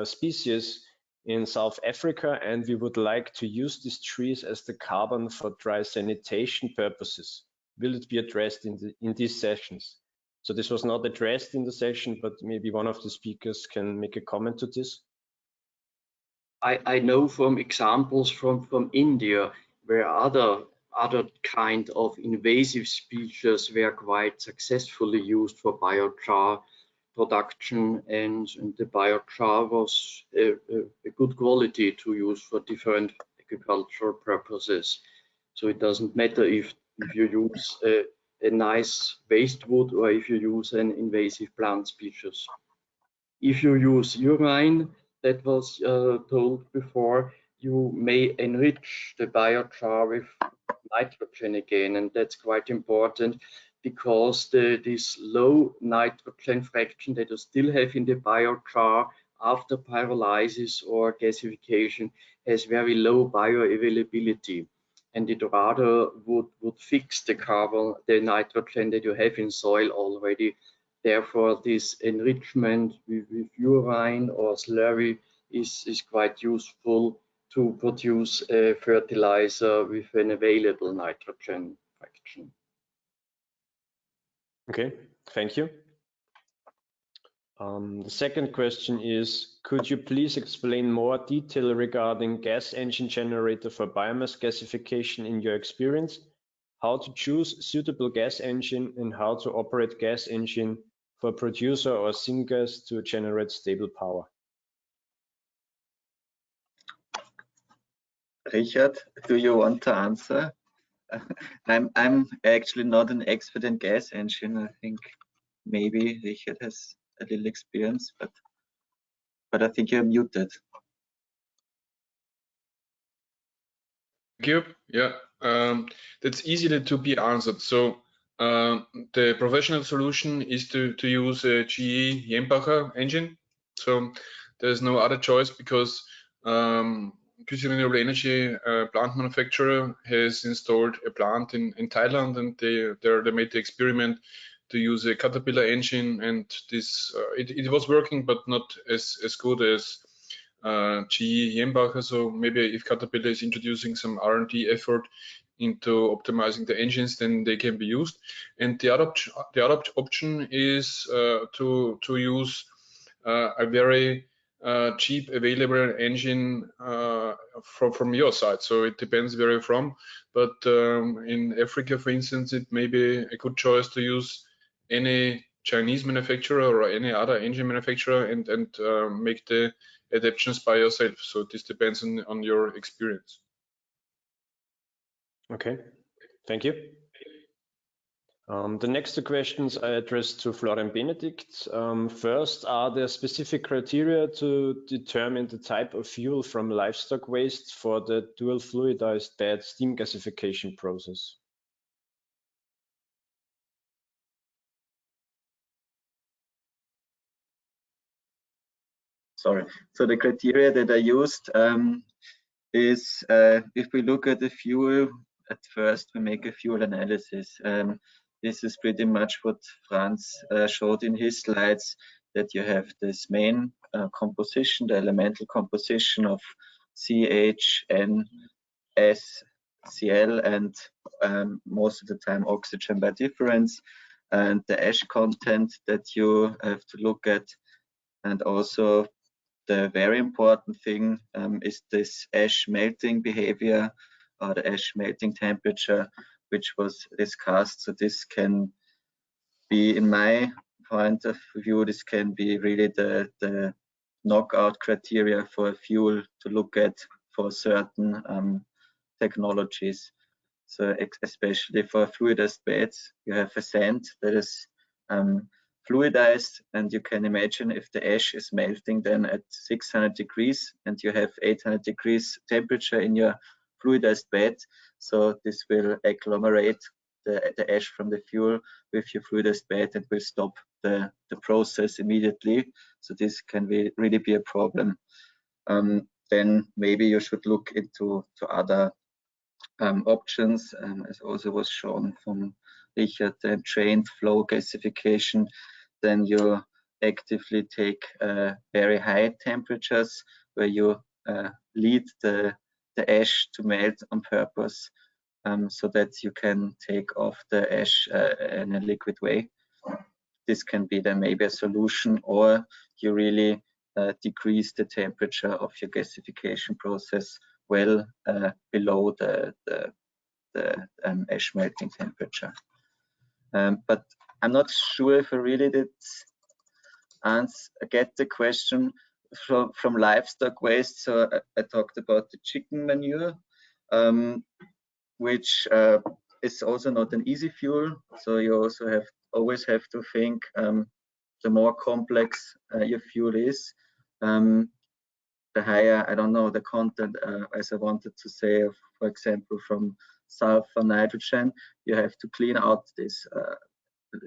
species in South Africa, and we would like to use these trees as the carbon for dry sanitation purposes. Will it be addressed in these sessions? So this was not addressed in the session, but maybe one of the speakers can make a comment to this. I know from examples from India where other kind of invasive species were quite successfully used for biochar production, and the biochar was a good quality to use for different agricultural purposes. So it doesn't matter if you use a nice waste wood or if you use an invasive plant species. If you use urine, that was told before, you may enrich the biochar with nitrogen again, and that's quite important because this low nitrogen fraction that you still have in the biochar after pyrolysis or gasification has very low bioavailability, and it rather would fix the carbon, the nitrogen that you have in soil already. Therefore, this enrichment with urine or slurry is quite useful to produce a fertilizer with an available nitrogen fraction. Okay, thank you. The second question is, could you please explain more detail regarding gas engine generator for biomass gasification in your experience, how to choose suitable gas engine and how to operate gas engine for producer or syngas to generate stable power? Richard, do you want to answer? I'm actually not an expert in gas engine. I think maybe Richard has a little experience, but I think you're muted. Thank you. Yeah, that's easily to be answered. So the professional solution is to use a GE Jenbacher engine. So there's no other choice because Kyushu Renewable Energy plant manufacturer has installed a plant in Thailand, and they made the experiment to use a Caterpillar engine, and this it was working, but not as good as GE Jenbacher. So maybe if Caterpillar is introducing some R&D effort into optimizing the engines, then they can be used. And the other option is to use a very cheap available engine from your side. So it depends where you're from, but in Africa, for instance, it may be a good choice to use any Chinese manufacturer or any other engine manufacturer and make the adaptations by yourself. So this depends on your experience. Okay, thank you. The next 2 questions I address to Florian Benedikt. First, are there specific criteria to determine the type of fuel from livestock waste for the dual fluidized bed steam gasification process? Sorry. So the criteria that I used is if we look at the fuel, at first we make a fuel analysis. This is pretty much what Franz showed in his slides, that you have this main composition, the elemental composition of CH, S, Cl, and most of the time oxygen by difference, and the ash content that you have to look at. And also the very important thing is this ash melting behavior, or the ash melting temperature, which was discussed. So this can be, in my point of view, this can be really the knockout criteria for a fuel to look at for certain technologies. So especially for fluidized beds, you have a sand that is fluidized, and you can imagine if the ash is melting then at 600 degrees and you have 800 degrees temperature in your fluidized bed, so this will agglomerate the ash from the fuel with your fluidized bed and will stop the process immediately. So this can really be a problem. Then maybe you should look into other options, as also was shown from Richard, the Entrained flow gasification. Then you actively take very high temperatures where you lead the ash to melt on purpose, so that you can take off the ash in a liquid way. This can be then maybe a solution, or you really decrease the temperature of your gasification process well below the ash melting temperature. But I'm not sure if I really did get the question from livestock waste. So I talked about the chicken manure, which is also not an easy fuel. So you also always have to think, the more complex your fuel is, the higher, I don't know, the content, as I wanted to say, for example, from sulfur, nitrogen, you have to clean out this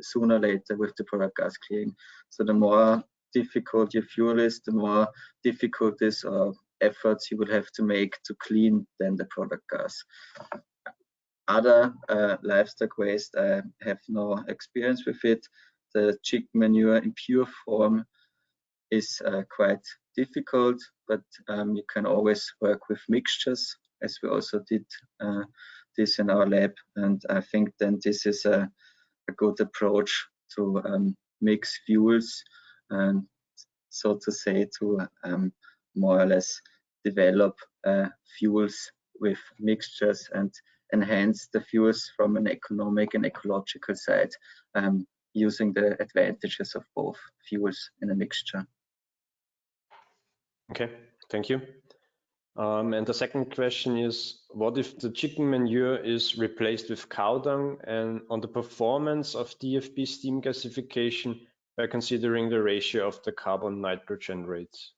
sooner or later with the product gas cleaning. So the more difficult your fuel is, the more difficult is efforts you will have to make to clean then the product gas. Other livestock waste, I have no experience with it. The chicken manure in pure form is quite difficult, but you can always work with mixtures, as we also did this in our lab. And I think then this is a good approach to mix fuels, and so to say, to more or less develop fuels with mixtures and enhance the fuels from an economic and ecological side, using the advantages of both fuels in a mixture. Okay, thank you. And the second question is, what if the chicken manure is replaced with cow dung, and on the performance of DFB steam gasification by considering the ratio of the carbon-nitrogen rates?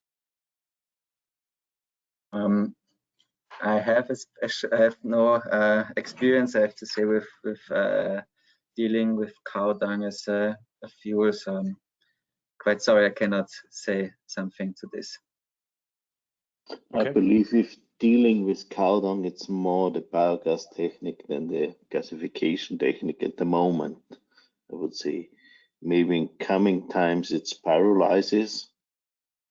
I have no experience, I have to say, with dealing with cow dung as a fuel, so I'm quite sorry I cannot say something to this. Okay. I believe if dealing with cow dung, it's more the biogas technique than the gasification technique at the moment. I would say maybe in coming times it's pyrolysis,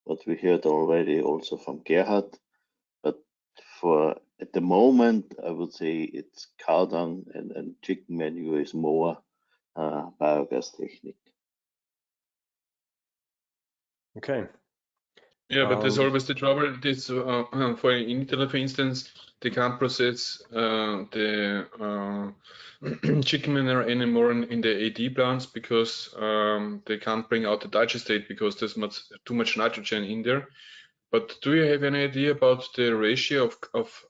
what we heard already also from Gerhard. But for at the moment, I would say it's cow dung and chicken manure is more biogas technique. Okay. Yeah, but there's always the trouble. This for in Italy, for instance, they can't process the chicken manure anymore in the AD plants because they can't bring out the digestate because there's too much nitrogen in there. But do you have any idea about the ratio of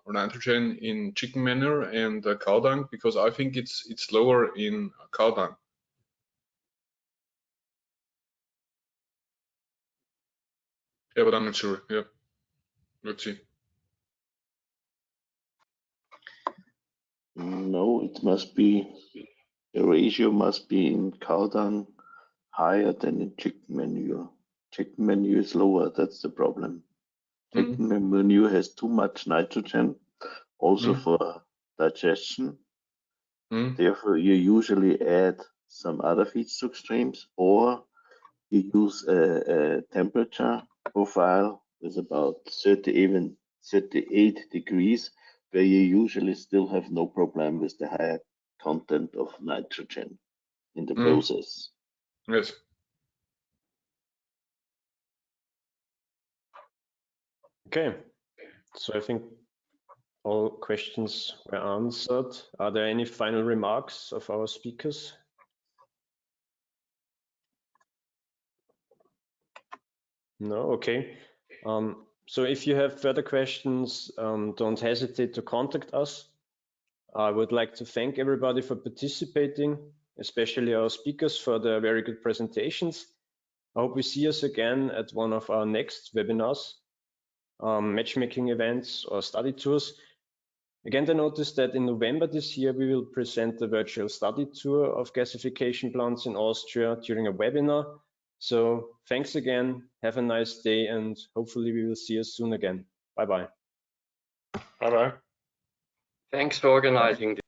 nitrogen in chicken manure and cow dung? Because I think it's lower in cow dung. Yeah, but I'm not sure. Yeah, let's see. No, it must be, the ratio must be in cow dung higher than in chicken manure. Chicken manure is lower, that's the problem. Chicken manure has too much nitrogen, also for digestion. Therefore, you usually add some other feedstock streams, or you use a temperature profile with about 30, even 38 degrees, where you usually still have no problem with the higher content of nitrogen in the process. Yes. Okay, so I think all questions were answered. Are there any final remarks of our speakers? No, okay. So if you have further questions, don't hesitate to contact us. I would like to thank everybody for participating, especially our speakers for their very good presentations. I hope we see us again at one of our next webinars, matchmaking events or study tours. Again, I noticed that in November this year, we will present a virtual study tour of gasification plants in Austria during a webinar. So thanks again, have a nice day, and hopefully we will see us soon again. Bye-bye. Bye-bye. Thanks for organizing